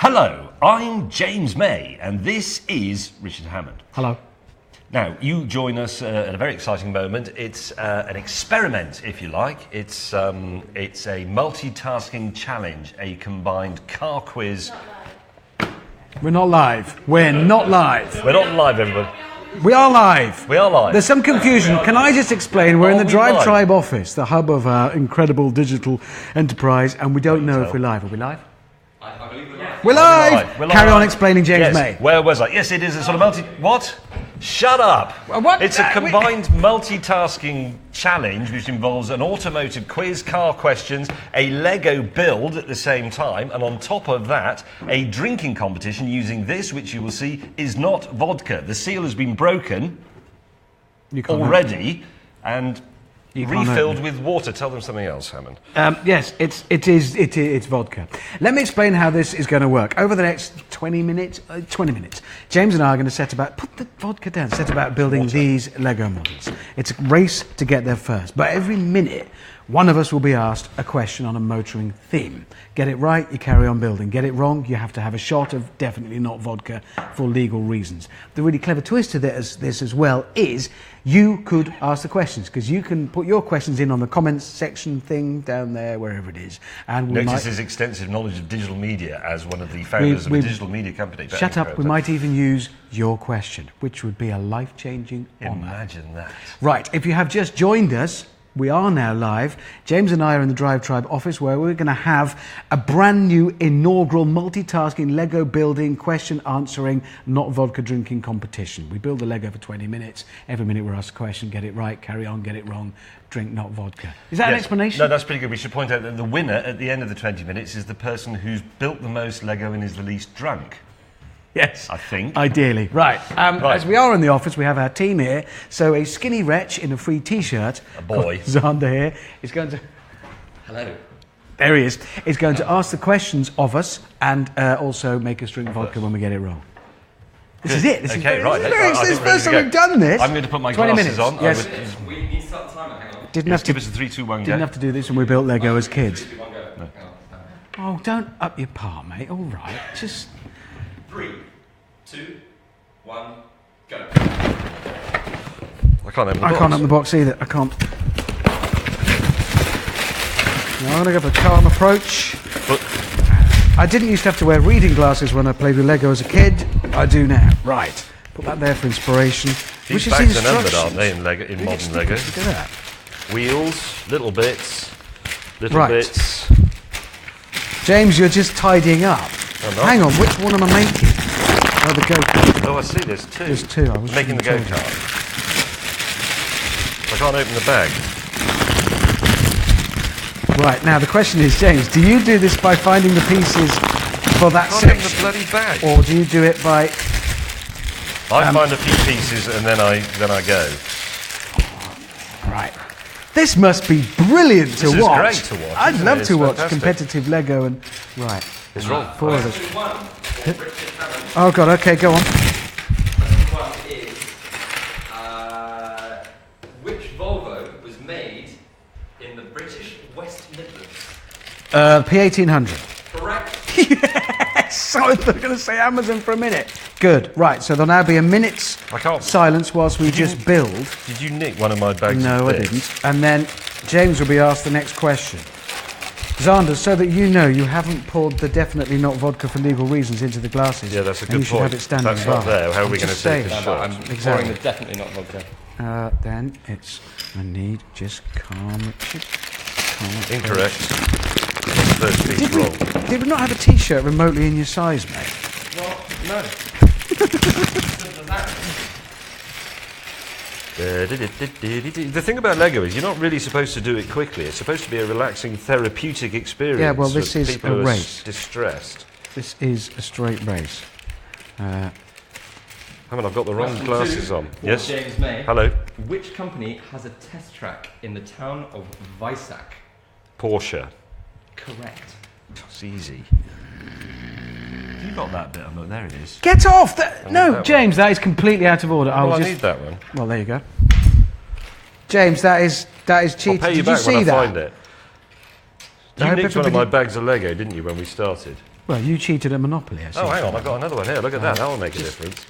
Hello, I'm James May, and this is Richard Hammond. Hello. Now, you join us at a very exciting moment. It's an experiment, if you like. It's a multitasking challenge, a combined car quiz. We're not live. We're not live. We're not live, everybody. We are live. We are live. There's some confusion. Can I just explain? We're in the we live? DRIVETRIBE office, the hub of our incredible digital enterprise, and we don't know if we're live. Are we live? I believe we're live. We're live! We're Carry live. on explaining, James Yes. May. Where was I? Yes, it is a sort of What? Shut up! What? It's a combined multitasking challenge which involves an automotive quiz, car questions, a Lego build at the same time, and on top of that, a drinking competition using this, which you will see is not vodka. The seal has been broken You can't already and You can't refilled open with water. Tell them something else, Hammond. Yes, it's vodka. Let me explain how this is going to work. Over the next 20 minutes, James and I are going to set about, put the vodka down, set about building these Lego models. It's a race to get there first, but every minute, one of us will be asked a question on a motoring theme. Get it right, you carry on building. Get it wrong, you have to have a shot of definitely not vodka for legal reasons. The really clever twist to this as well is you could ask the questions, because you can put your questions in on the comments section thing down there, wherever it is. And we Notice his extensive knowledge of digital media as one of the founders of a digital media company. Shut up, we might even use your question, which would be a life-changing honour. Imagine that. Right, if you have just joined us, we are now live. James and I are in the DRIVETRIBE office where we're going to have a brand new inaugural multitasking Lego building, question answering, not vodka drinking competition. We build the Lego for 20 minutes. Every minute we're asked a question, get it right, carry on, get it wrong, drink not vodka. Is that an explanation? No, that's pretty good. We should point out that the winner at the end of the 20 minutes is the person who's built the most Lego and is the least drunk. Yes. I think. Ideally. Right. Right. As we are in the office, we have our team here. So a skinny wretch in a free T-shirt. A boy. Xander here is going to... Hello. There he is. Is going to ask the questions of us and also make us drink vodka when we get it wrong. This is it. This is the first time we've done this. I'm going to put my 20 glasses minutes. on. Yes. We need to start the timer. Hang on. Give us a 3, 2, 1 go. Didn't have to do this when we built Lego as kids. 3, 2, 1, go. No. Hang on. Oh, don't up your par, mate. All right. Just... 3, 2, 1, go. I can't open the box. I can't open the box either. I can't. Now I'm going to go for a calm approach. But I didn't used to have to wear reading glasses when I played with Lego as a kid. I do now. Right. Put that there for inspiration. these bags are numbered, aren't they, in modern Lego? Look at that. Wheels, little bits, Right. bits. James, you're just tidying up. I'm not. Hang on, which one am I making? Oh, the go-kart. Oh, I see, there's two. There's two. I was Making the told you. go-kart. I can't open the bag. Right, now the question is, James, do you do this by finding the pieces for that I can't open the section? bloody bag. Or do you do it by... I find a few pieces and then I go. Right. This must be brilliant to This is watch. great to watch, I'd isn't love it? to It's watch fantastic. competitive Lego and... Right. It's wrong. Four of us. Question 1 for Richard Hammond. Oh, God, OK, go on. Question 1 is, which Volvo was made in the British West Midlands? P1800. Correct. Yes! I was going to say Amazon for a minute. Good. Right, so there'll now be a minute's I can't. silence whilst we just build. Did you nick one of my bags? No, of I bits? didn't. And then James will be asked the next question. Xander, so that you know you haven't poured the definitely not vodka for legal reasons into the glasses. Yeah, that's a and good you should point. have it standing That's not bar. there. How are I'm we going to just take saying. this shot? I'm Exactly. pouring the definitely not vodka. Then it's... I need just calm... Incorrect. First piece wrong. Did we not have a T-shirt remotely in your size, mate? Well, no. The thing about Lego is you're not really supposed to do it quickly. It's supposed to be a relaxing, therapeutic experience. Yeah, well, this for is people a who are race. distressed. This is a straight race. I've got the wrong Question glasses 2 on. for Yes. James May. Hello. Which company has a test track in the town of Visac? Porsche. Correct. It's easy. You got that bit? Oh, there it is. Get off! No, that James, that is completely out of order. Well, I just... need that one. Well, there you go. James, that is I'll cheating. pay you Did back you see when I that? find it. You nicked one of my bags of Lego, didn't you, when we started? Well, you cheated at Monopoly, I see. Oh, hang on, I've got another one here. Look at that. That will make a difference.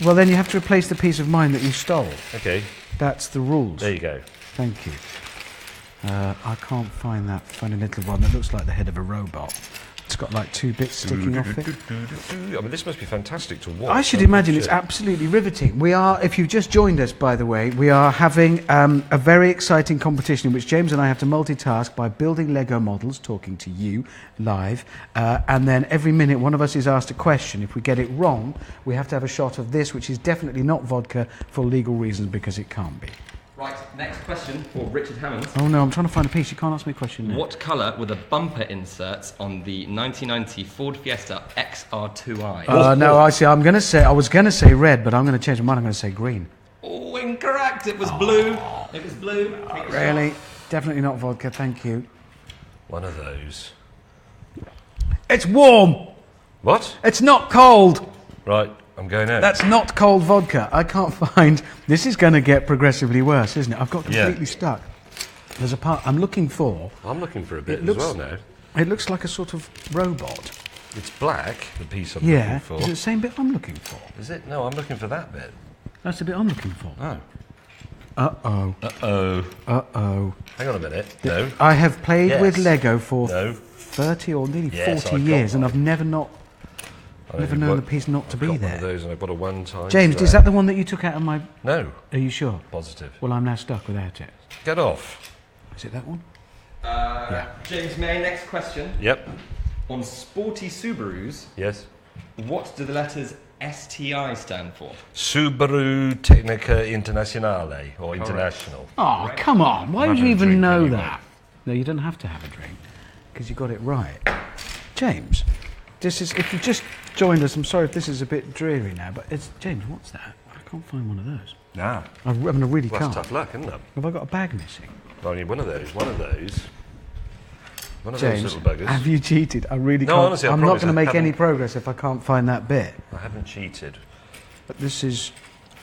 Well, then you have to replace the piece of mine that you stole. Okay. That's the rules. There you go. Thank you. I can't find that funny little one that looks like the head of a robot. It's got like 2 bits sticking off it. I mean, this must be fantastic to watch. I should imagine it's absolutely riveting. We are, if you've just joined us, by the way, we are having a very exciting competition in which James and I have to multitask by building Lego models, talking to you live, and then every minute one of us is asked a question. If we get it wrong, we have to have a shot of this, which is definitely not vodka for legal reasons because it can't be. Right, next question for Richard Hammond. Oh no, I'm trying to find a piece. You can't ask me a question now. What colour were the bumper inserts on the 1990 Ford Fiesta XR2i? No, I see. I was going to say red, but I'm going to change my mind. I'm going to say green. Oh, incorrect. It was blue. It was blue. Really? Definitely not vodka, thank you. One of those. It's warm. What? It's not cold. Right, I'm going out. That's not cold vodka. I can't find... This is going to get progressively worse, isn't it? I've got completely stuck. There's a part I'm looking for. I'm looking for a bit as well now. It looks like a sort of robot. It's black, the piece I'm looking for. Is it the same bit I'm looking for? Is it? No, I'm looking for that bit. That's the bit I'm looking for. Oh. Uh-oh. Uh-oh. Uh-oh. Hang on a minute. No. I have played with Lego for 30 or nearly 40 years, and I've never known the piece not to be there. One of those, and I've got a one-time. James, is that the one that you took out of my... No. Are you sure? Positive. Well, I'm now stuck without it. Get off. Is it that one? James May, next question. Yep. On sporty Subarus, Yes. what do the letters STI stand for? Subaru Tecnica Internazionale, or International. Oh, come on. Why Have would you a even drink know anyway. that? No, you don't have to have a drink, because you got it right. James, if you've just joined us, I'm sorry if this is a bit dreary now, but James, what's that? I can't find one of those. Nah. I really Well, can't. that's tough luck, isn't it? Have I got a bag missing? I need one of those. One of those James, little buggers. have you cheated? I really No, can't. honestly, I I'm not promise going to I make any haven't. progress if I can't find that bit. I haven't cheated. But this is...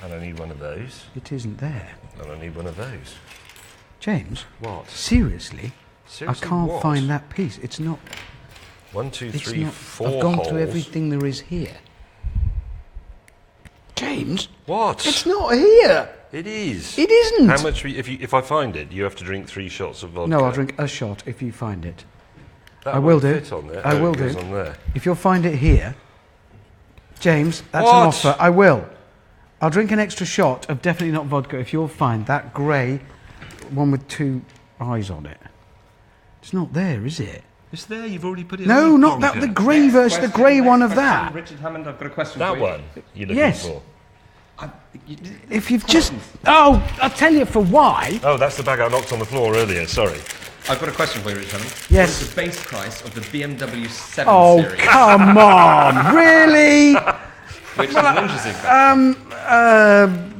And I need one of those. It isn't there. And I need one of those. James? What? Seriously? Seriously, I can't what? find that piece. It's not... 1, 2, It's 3, not... 4 I've gone holes. through everything there is here. James? What? It's not here! It is. It isn't! How much? If I find it, you have to drink 3 shots of vodka. No, I'll drink a shot if you find it. That I will won't do. Fit on there. I Oh, will it goes do. On there. If you'll find it here... James, that's What? an offer. I will. I'll drink an extra shot of definitely not vodka if you'll find that grey one with 2 eyes on it. It's not there, is it? It's there. You've already put it. No, on, not that. The grey Next version, the question, grey next one of question. that. Richard Hammond, I've got a question That for you. one you're looking Yes. for. If you've just... Oh, I'll tell you for why. Oh, that's the bag I knocked on the floor earlier. Sorry. I've got a question for you, Richard Hammond. Yes. What is the base price of the BMW 7 Oh, Series? come on. Really? Which is an interesting fact.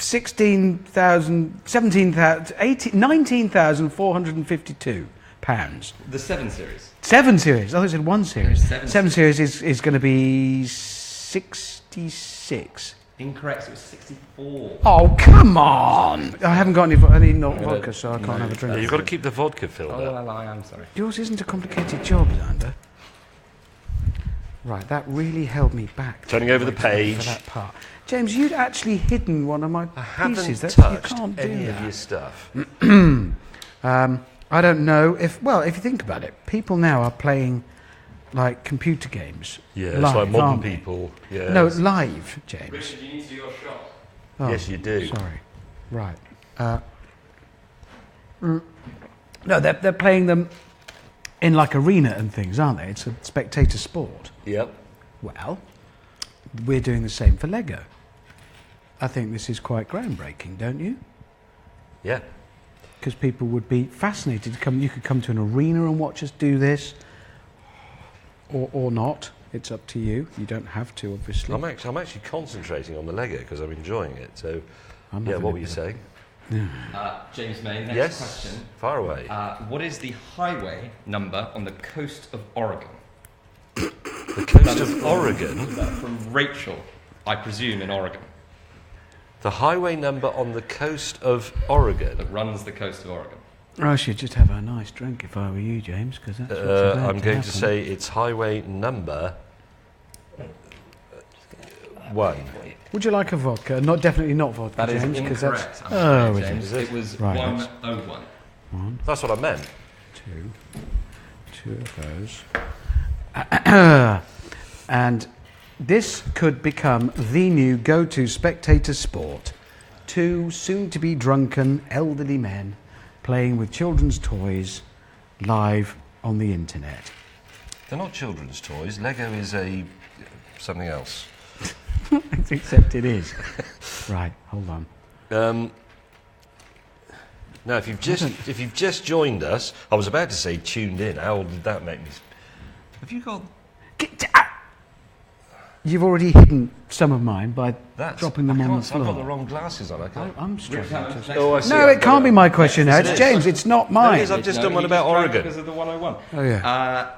16,000... 17,000... 19,452 pounds. The 7 Series. 7 Series. I thought it said 1 Series. 7 Series is going to be 66. Incorrect, it was 64. Oh, come on! I haven't got any not vodka, so I can't have a drink. You've got to keep the vodka filled Oh, up. well, I am sorry. Yours isn't a complicated job, Xander. Right, that really held me back. Turning over the For page. that part. James, you'd actually hidden one of my I haven't pieces. touched You can't do any that. of your stuff. I don't know if you think about it, people now are playing like computer games. Yeah, it's live, like modern aren't they? people. Yeah. No, live, James. Richard, you need to do your shot. Oh, Yes, you do. Sorry. Right. No, they're playing them in like arena and things, aren't they? It's a spectator sport. Yep. Well, we're doing the same for Lego. I think this is quite groundbreaking, don't you? Yeah. Because people would be fascinated to come. You could come to an arena and watch us do this, or not. It's up to you. You don't have to, obviously. I'm actually concentrating on the Lego because I'm enjoying it. So, I'm yeah. having What a were you bit of- saying? James May, next Yes. question. Far away. What is the highway number on the coast of Oregon? The coast of Oregon. From Rachel, I presume, in Oregon. The highway number on the coast of Oregon. That runs the coast of Oregon. I should just have a nice drink if I were you, James, because that's what's about I'm going happen. to say it's highway number 1. Would you like a vodka? Definitely not vodka, That is James, 'cause incorrect. that's... I'm sorry, it James. is. It was Right. 101. That's what I meant. Two of those. And this could become the new go-to spectator sport. 2 soon-to-be drunken elderly men playing with children's toys live on the internet. They're not children's toys. Lego is something else. Except it is. Right, hold on. Now, if you've just joined us, I was about to say tuned in. How did that make me? Have you got You've already hidden some of mine by dropping them on the floor. I've got the wrong glasses on. I can't. I'm struggling to... Oh, I see. No, it can't be my question now. It's James. It's not No, mine. it is. I've just done one about Oregon. Because of the 101. Oh, yeah.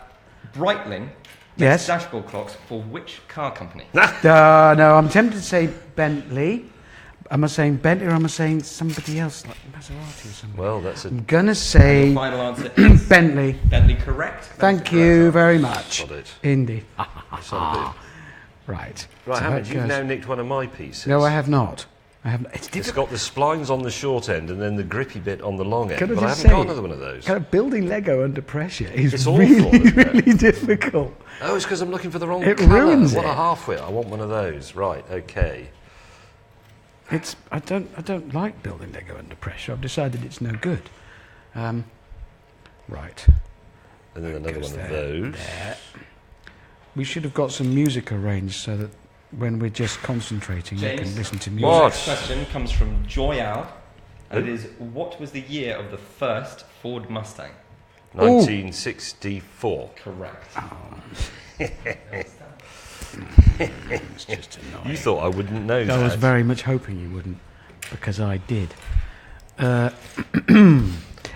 Breitling Yes. makes dashboard clocks for which car company? No, I'm tempted to say Bentley. Am I saying Bentley or am I saying somebody else, like Maserati or something? Well, that's a. I'm going to say Your final answer is Bentley. Bentley, correct? Thank you very much. Got it. Indeed. It's not a bit- Right. Right, So Hammond, that you've goes. now nicked one of my pieces. No, I have not. I have. It's It's difficult. got the splines on the short end and then the grippy bit on the long end. Can I But I just haven't got say, another one of those. Kind of building Lego under pressure is It's awful, really, isn't it? really difficult. Oh, it's because I'm looking for the wrong It colour. ruins What it. a half-wit. I want one of those. Right, okay. I don't like building Lego under pressure. I've decided it's no good. Right. And then another goes one of there, those. there. We should have got some music arranged so that when we're just concentrating, you can James, listen to Your music. What? next question comes from Joyal, and it is, what was the year of the first Ford Mustang? 1964. Correct. It's just annoying. You thought I wouldn't know I that. was very much hoping you wouldn't, because I did.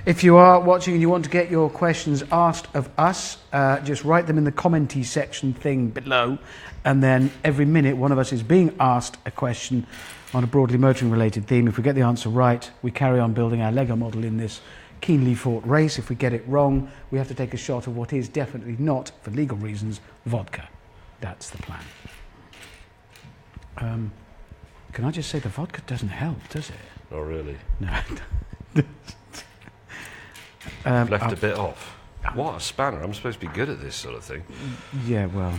If you are watching and you want to get your questions asked of us, just write them in the commentary section thing below, and then every minute one of us is being asked a question on a broadly motoring related theme. If we get the answer right, we carry on building our Lego model in this keenly fought race. If we get it wrong, we have to take a shot of what is definitely not, for legal reasons, vodka. That's the plan. Can I just say the vodka doesn't help, does it? Oh, really? No. Left a bit off. What a spanner. I'm supposed to be good at this sort of thing. Yeah, well,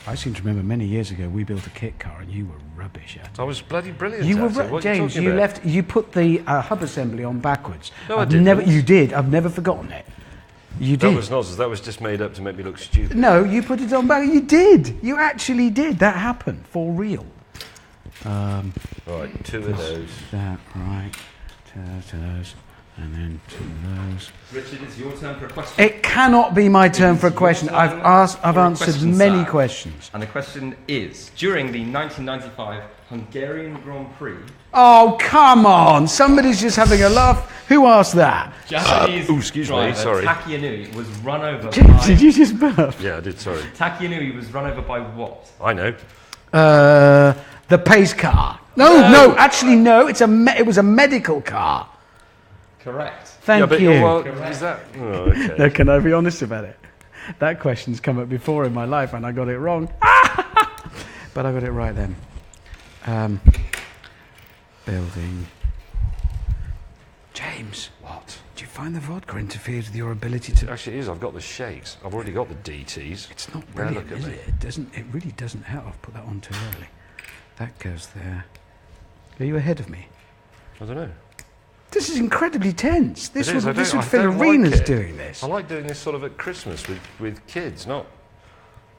I seem to remember many years ago we built a kit car and you were rubbish at it. I was bloody brilliant You were at it. What are you James. talking You about? left. You put the hub assembly on backwards. No, I I've didn't. Never, you did. I've never forgotten it. You That did. was nonsense. That was just made up to make me look stupid. No, you put it on back. You did. You actually did. That happened for real. Right, 2 of those. That right. To those, and then to those. Richard, it's your turn for a question. It cannot be my turn for a It's your question. turn I've for a answered question, many sir. questions. And the question is, during the 1995 Hungarian Grand Prix, Oh, come on. Somebody's just having a laugh. Who asked that? Japanese excuse me, driver sorry. Taki Inui was run over James, by... did you just burp? Yeah, I did, sorry. Taki Inui was run over by what? I know. The pace car. No, actually, no. It was a medical car. Correct. Thank yeah, but, you. Well, is that... Oh, okay. No, can I be honest about it? That question's come up before in my life and I got it wrong. But I got it right then. Building. James. What? Do you find the vodka interferes with your ability to... Actually, it is. I've got the shakes. I've already got the DTs. It's not Now brilliant, look at is me. it? It really doesn't help. I've put that on too early. That goes there. Are you ahead of me? I don't know. This is incredibly tense. This It is. would I fill don't like arenas it. doing this. I like doing this sort of at Christmas with kids, not...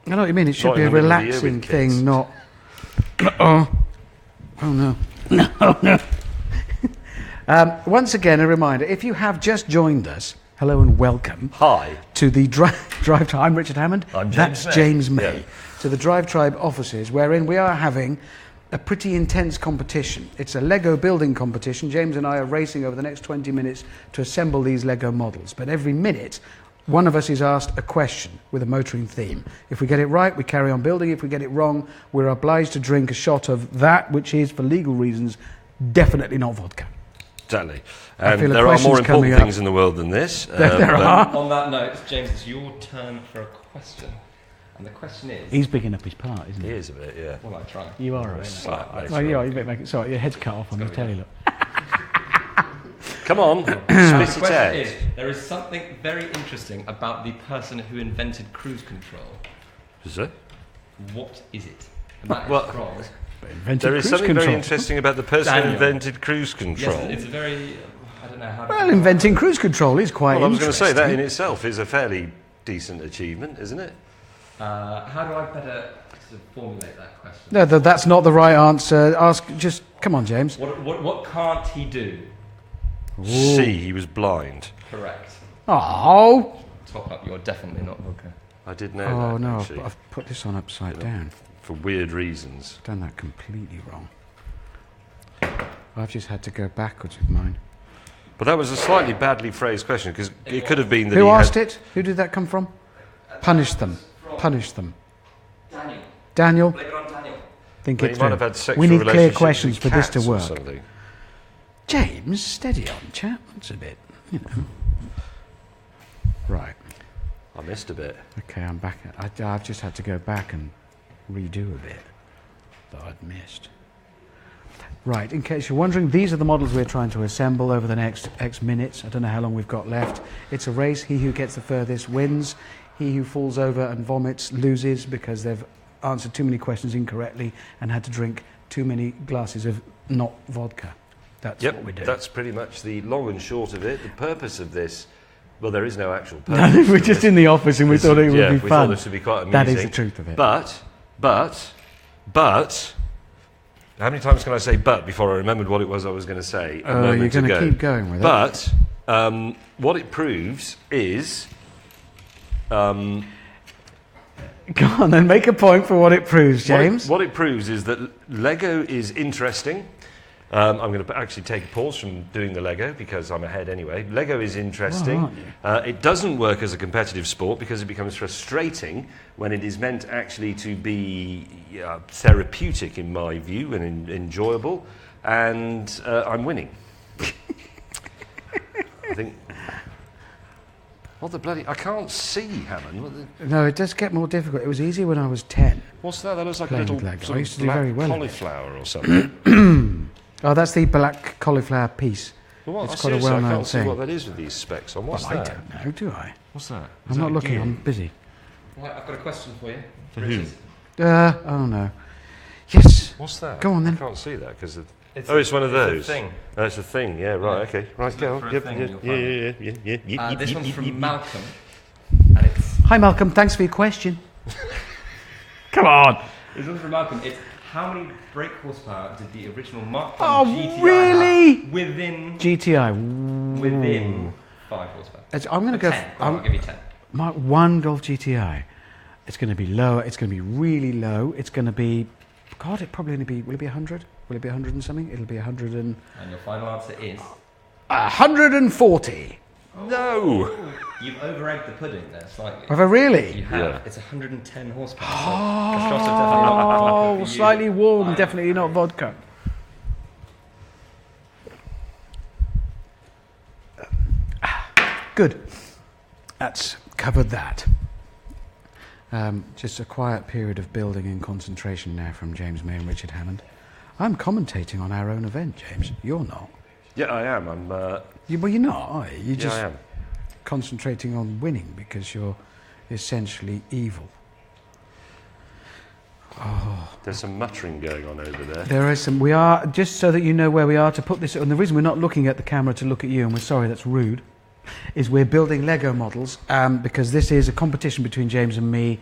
I know what you mean. It should Not be in a the middle of the year relaxing with kids. thing, not... Uh-oh. Oh, no. No. Once again, a reminder, if you have just joined us, hello and welcome Hi. to the Drive Tribe. I'm Richard Hammond. I'm James That's May. James May. Yeah. To the Drive Tribe offices, wherein we are having a pretty intense competition. It's a Lego building competition. James and I are racing over the next 20 minutes to assemble these Lego models. But every minute, one of us is asked a question with a motoring theme. If we get it right, we carry on building. If we get it wrong, we're obliged to drink a shot of that, which is, for legal reasons, definitely not vodka. Exactly. I And feel a there are question's more important coming up. things in the world than this. There are. On that note, James, it's your turn for a question. And the question is... He's picking up his part, isn't He he? is a bit, yeah. Well, I try. You are, right? Slightly. Well, you are. You better make it. Sorry, your head's cut off on the telly. Look. Come on, The spit it question out. is, there is something very interesting about the person who invented cruise control. Is it? What is it? And that is Well, from... Invented There is cruise something control. very interesting about the person who Daniel. invented cruise control. Yes, it's a very... I don't know how to... Well, inventing cruise control is quite Well, I was going to say that in interesting. itself is a fairly decent achievement, isn't it? how do I better sort of formulate that question? No, that's not the right answer. Just come on, James. What can't he do? See, he was blind. Correct. Oh. Top up, you're definitely not okay. I did know Oh that, no! actually, I've put this on upside down. for weird reasons. Done that completely wrong. I've just had to go backwards with mine. But that was a slightly badly phrased question, because it could have been that Who he asked had... it? Who did that come from? Punish them. Punish them. Daniel. Daniel, Blame it on Daniel. think Well, it he might through. have had sexual We need clear relationships questions with for this to cats or work. something. James, steady on, chap. That's a bit, you know. Right. I missed a bit. Okay, I'm back. I've just had to go back and redo a bit that I'd missed. Right, in case you're wondering, these are the models we're trying to assemble over the next X minutes. I don't know how long we've got left. It's a race. He who gets the furthest wins. He who falls over and vomits loses because they've answered too many questions incorrectly and had to drink too many glasses of not vodka. That's what we're doing. That's pretty much the long and short of it. The purpose of this, well, there is no actual purpose. No, we're to just this. in the office and we thought it would Yeah, be we fun. thought this would be quite amusing. That is the truth of it. But, how many times can I say but before I remembered what it was I was going to say a You're moment going to ago? keep going with it. But what it proves is... Go on then, make a point for what it proves, James. What it proves is that Lego is interesting. I'm going to actually take a pause from doing the Lego because I'm ahead anyway. Lego is interesting. It doesn't work as a competitive sport because it becomes frustrating when it is meant actually to be therapeutic, in my view, and enjoyable. And I'm winning. I think... What the bloody... I can't see, Hammond. No, it does get more difficult. It was easy when I was 10. What's that? That looks like a Playing little with Lego. sort I of used to do black very well at it. cauliflower or something. Oh, that's the black cauliflower piece. Well, what? It's quite a Seriously, I well-known can't see thing. what that is with these specs on. What's Well, that? I don't know, do I? What's that? I'm not looking, I'm busy. Right, I've got a question for you. For who? Oh no. Yes. What's that? Go on then. I can't see that because... It's Oh, it's one of those. It's a thing. Oh, it's a thing. Yeah, right. Okay. Right. Go for on. a Yep. thing, Yep. you'll Yeah. find Yeah. This one's from Malcolm, and it's... Hi Malcolm, thanks for your question. Come on. This one's from Malcolm. It's how many brake horsepower did the original Mark I Oh, GTI really? have within GTI. within 5 horsepower? I'm going to go... 10. I'll give you 10. Mark 1 Golf GTI. It's going to be lower. It's going to be really low. It's going to be... God, it probably only be... Will it be 100? Will it be 100 and something? It'll be 100 and... And your final answer is 140. No. you've over-egged the pudding there slightly. Have I really? You have. Yeah. It's 110 horsepower. So the shots are definitely not vodka Oh, for you. slightly warm. Definitely not vodka. Good. That's covered that. Just a quiet period of building and concentration now from James May and Richard Hammond. I'm commentating on our own event, James. You're not. Yeah, I am. I'm. Well, you're not, are you? You're just I am. concentrating on winning because you're essentially evil. There's some muttering going on over there. There is some. We are, just so that you know where we are, to put this. And the reason we're not looking at the camera to look at you, and we're sorry that's rude, is we're building Lego models because this is a competition between James and me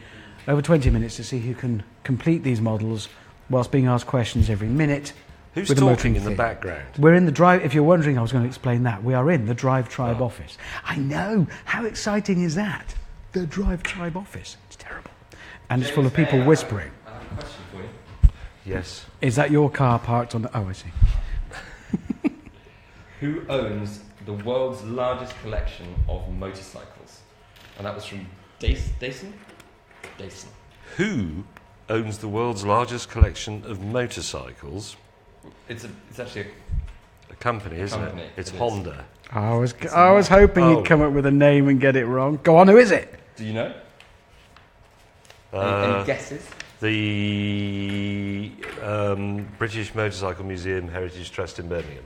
over 20 minutes to see who can complete these models whilst being asked questions every minute. Who's with a motoring talking in the thing. background? We're in the drive. If you're wondering, I was going to explain that. We are in the DRIVETRIBE office. I know. How exciting is that? The DRIVETRIBE office. It's terrible. And it's full of people whispering. I have a question for you. Yes. Is that your car parked on the... Oh, I see. Who owns the world's largest collection of motorcycles? And that was from Dason? Dason. Who owns the world's largest collection of motorcycles? It's actually A Company, isn't Company, it? It's it is. Honda. I was hoping Oh. you'd come up with a name and get it wrong. Go on, who is it? Do you know? Uh, Any guesses? The British Motorcycle Museum Heritage Trust in Birmingham.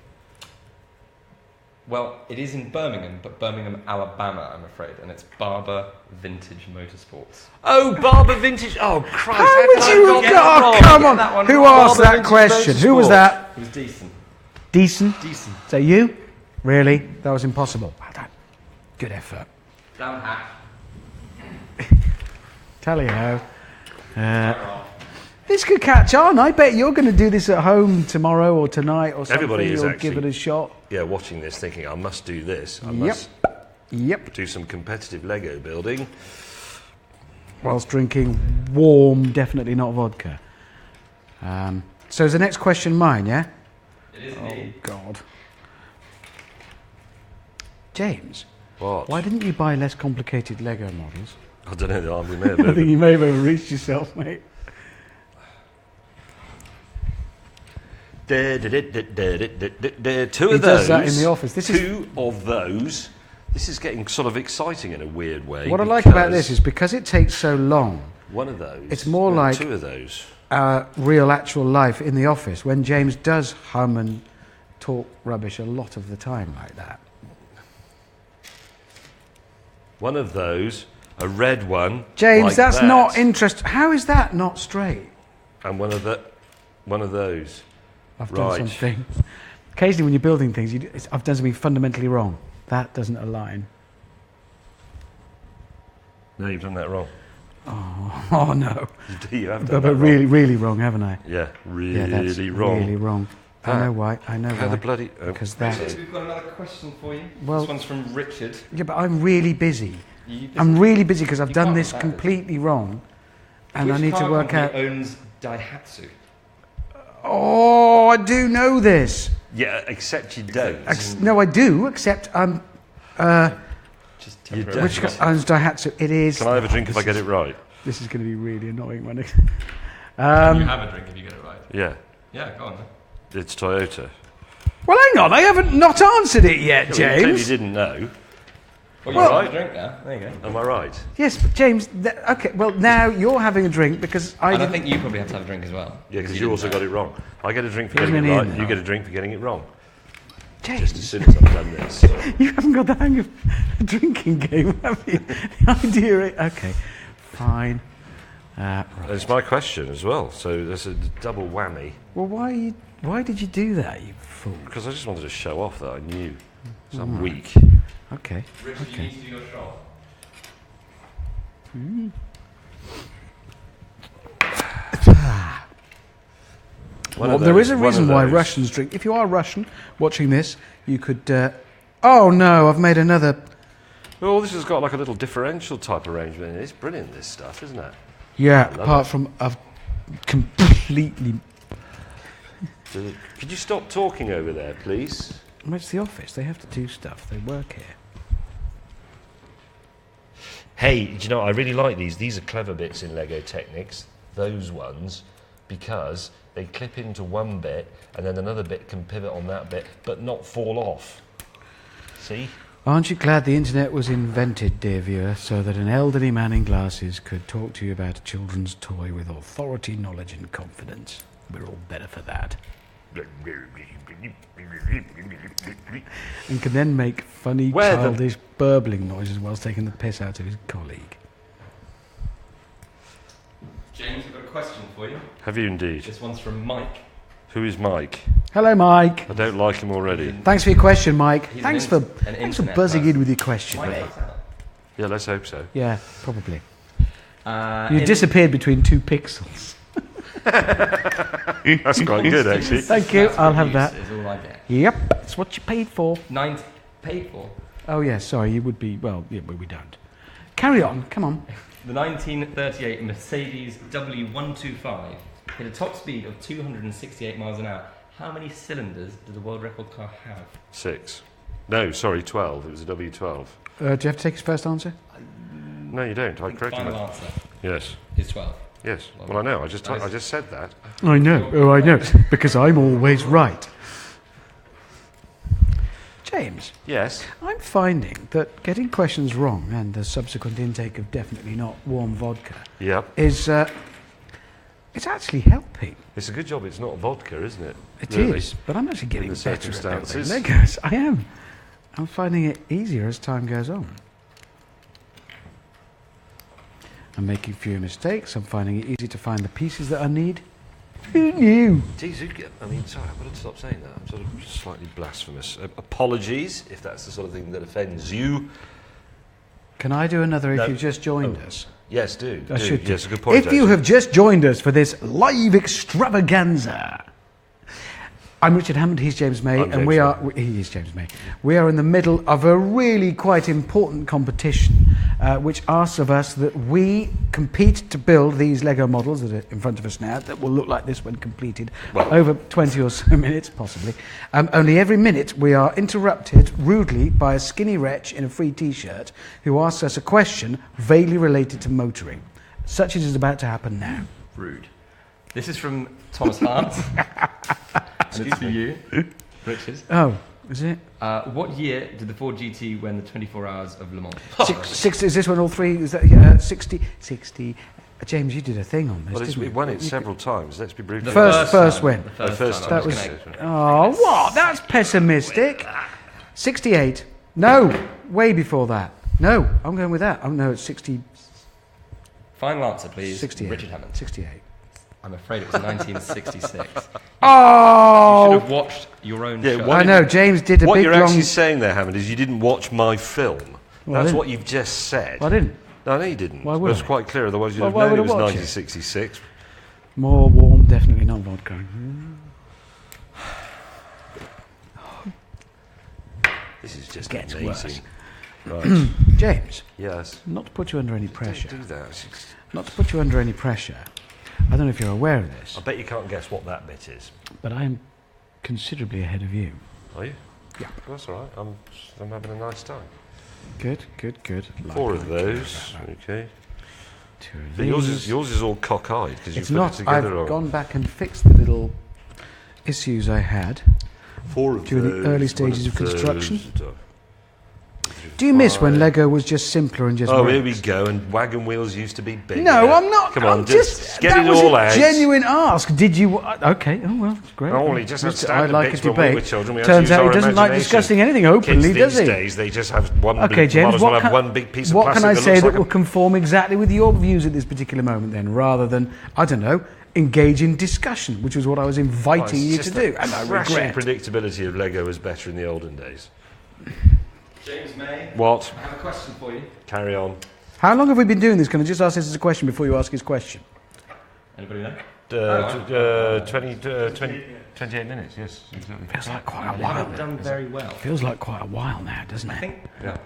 Well, it is in Birmingham, but Birmingham, Alabama, I'm afraid, and it's Barber Vintage Motorsports. Oh, Barber Vintage. Oh, Christ. How would could I you not have get got? that Oh, wrong? come Get on. that one Who wrong. asked Barber that Vintage question? Who was Motorsports. that? It was decent. Decent? Decent. So you? Really? That was impossible. Well done. Good effort. Down hat. Tally-ho. This could catch on. I bet you're going to do this at home tomorrow or tonight or something. Everybody is You'll actually. give it a shot. Yeah, watching this, thinking, I must do this. I Yep. must Yep. do some competitive Lego building. Whilst drinking warm, definitely not vodka. So is the next question mine, yeah? It is Oh, indeed. God. James, What? why didn't you buy less complicated Lego models? I don't know. We may have I think over- you may have overreached yourself, mate. Two of He those. does that in the office. This is- two of those. This is getting sort of exciting in a weird way. What I like about this because is because it takes so long, one of those. it's more no, like- two of those. real actual life in the office, when James does hum and talk rubbish a lot of the time like that. One of those, a red one. James, like that's that, not interest. How is that not straight? And one of those. I've done Right. something. Occasionally, when you're building things, I've done something fundamentally wrong. That doesn't align. No, you've done that wrong. Oh no! You have done But that wrong. really, really wrong, haven't I? Yeah, really Yeah, that's wrong. really wrong. I Ah. know why. I know How why. the bloody? Oh, Because that. We've got another question for you. Well- This one's from Richard. Yeah, but I'm really busy. You- I'm really busy because I've You done can't this be bad. completely wrong, and I Which need to car work out. company owns Daihatsu? Oh, I do know this. yeah, except you don't. No, I do. Except I'm. Just You temporarily. don't. Which owns Daihatsu? It is. Can I have a drink if I get it right? This is going to be really annoying when it. You have a drink if you get it right. Yeah, Yeah, go on then. it's Toyota. Well, hang on. I haven't not answered it yet, Yeah, well, you clearly James. didn't know. Well, Well- you have a drink now. There you go. Am I right? Yes, but James. Okay. Well, now you're having a drink because I And I didn't. think you probably have to have a drink as well. Yeah, because you also got it wrong. I get a drink for He getting wasn't it in right. there. You get a drink for getting it wrong. James, Just as soon as I've done this. you haven't got the hang of a drinking game, have you? The idea. Okay. Fine. Right. It's my question as well, so there's a double whammy. Well, why did you do that, you fool? Because I just wanted to show off that I knew. So I'm weak. Okay. Richard, you need to do your shot. One Well, of there is a those- one reason of why those. Russians drink. If you are Russian watching this, you could. Oh no, I've made another. Oh, this has got like a little differential type arrangement in it. It's brilliant, this stuff, isn't it? Yeah, love apart it. from I've completely. Could you stop talking over there, please? Well, it's the office. They have to do stuff. They work here. Hey, do you know, I really like these. These are clever bits in Lego Technics, those ones, because they clip into one bit and then another bit can pivot on that bit, but not fall off. See? Aren't you glad the internet was invented, dear viewer, so that an elderly man in glasses could talk to you about a children's toy with authority, knowledge, and confidence? We're all better for that. And can then make funny, Where the- childish, burbling noises whilst taking the piss out of his colleague. James, I've got a question for you. Have you indeed? This one's from Mike. Who is Mike? Hello, Mike. I don't like him already. Thanks for your question, Mike. He's Thanks an for an thanks for internet buzzing person. in with your question, Mike, mate. what's that? Yeah, let's hope so. Yeah, probably. You You disappeared between 2 pixels. That's quite good, actually. Thank you. I'll have that. Is all I get. Yep, that's what you paid for. 90 paid for. Oh, yeah, sorry, you would be. Well, yeah, but we don't. Carry on, come on. The 1938 Mercedes W125 hit a top speed of 268 miles an hour. How many cylinders did the world record car have? 6. No, sorry, 12. It was a W12. Do you have to take his first answer? No, you don't. I corrected Final him. answer Yes. is 12. Yes. Well, I know. I just said that. I know. Oh, I know. Because I'm always right. James, Yes. I'm finding that getting questions wrong and the subsequent intake of definitely not warm vodka Yep. is it's actually helping. It's a good job it's not vodka, isn't it? It Really? is, but I'm actually getting the better at circumstances. building Legos. I am. I'm finding it easier as time goes on. I'm making fewer mistakes. I'm finding it easy to find the pieces that I need. Who knew? Geez, I mean, sorry, I've got to stop saying that. I'm sort of slightly blasphemous. Apologies if that's the sort of thing that offends you. Can I do another No. if you've just joined us? Yes, do. I should do. Yes, a good point. If you have just joined us for this live extravaganza, I'm Richard Hammond, he's James May, I'm and James he is James May. We are in the middle of a really quite important competition, which asks of us that we compete to build these Lego models that are in front of us now, that will look like this when completed, over 20 or so minutes, possibly. Only every minute we are interrupted rudely by a skinny wretch in a free T-shirt who asks us a question vaguely related to motoring. Such as is about to happen now. Rude. This is from Thomas Hart. And it's for you, Richard. Oh, is it? What year did the Ford GT win the 24 Hours of Le Mans? Is this one all three? Is that 60? 60. James, you did a thing on this. Well, didn't we you? won it several times. Let's be brutal. First win. The first time. That I'm was. just gonna- Oh, what? That's pessimistic. 68. No, way before that. No, I'm going with that. Oh no, it's 60. Final answer, please. 68. Richard Hammond. 68. I'm afraid it was 1966. You Oh, should have watched your own Yeah, show. why I know. James did a What big you're long. actually saying there, Hammond, is you didn't watch my film. Well, I That's didn't. what you've just said. I didn't. No, you didn't. Why would It was I? quite clear, otherwise you'd Well, have why known would it I was watch it? 1966. More warm, definitely not vodka. This is just Gets amazing. Right. James, Yes. not to put you under any pressure. Don't do that. It's- Not to put you under any pressure. I don't know if you're aware of this, I bet you can't guess what that bit is. but I am considerably ahead of you. Are you? Yeah. That's all right. I'm having a nice time. Good. Four of those. Okay. Two of But yours these. is all cockeyed because you've It's put not. it together. I've wrong. gone back and fixed the little issues I had. Four of during the those, early one stages of construction. those. Do you miss when Five. Lego was just simpler and just Oh, worked? here we go. And wagon wheels used to be bigger. No, I'm not. Come on, I'm just get that it was all a out. genuine ask. Did you? Okay. Oh well, it's great. Oh, well, he just had I standard like bits a when we debate. were children. We had to Turns use out he our doesn't like imagination. discussing anything openly, Kids does these he? days, they just have one. Okay, James. might as well What have can, one big piece of what plastic can I that say looks that like will conform exactly with your views at this particular moment, then, rather than I don't know, engage in discussion, which was what I was inviting you to do, and I crashing regret. predictability of Lego was better in the olden days. James May, What? I have a question for you. Carry on. How long have we been doing this? Can I just ask this as a question before you ask his question? Anybody know? 28 minutes, yes, exactly. Feels like quite a You while. haven't done very well. Feels like quite a while now, doesn't I it? think Yeah.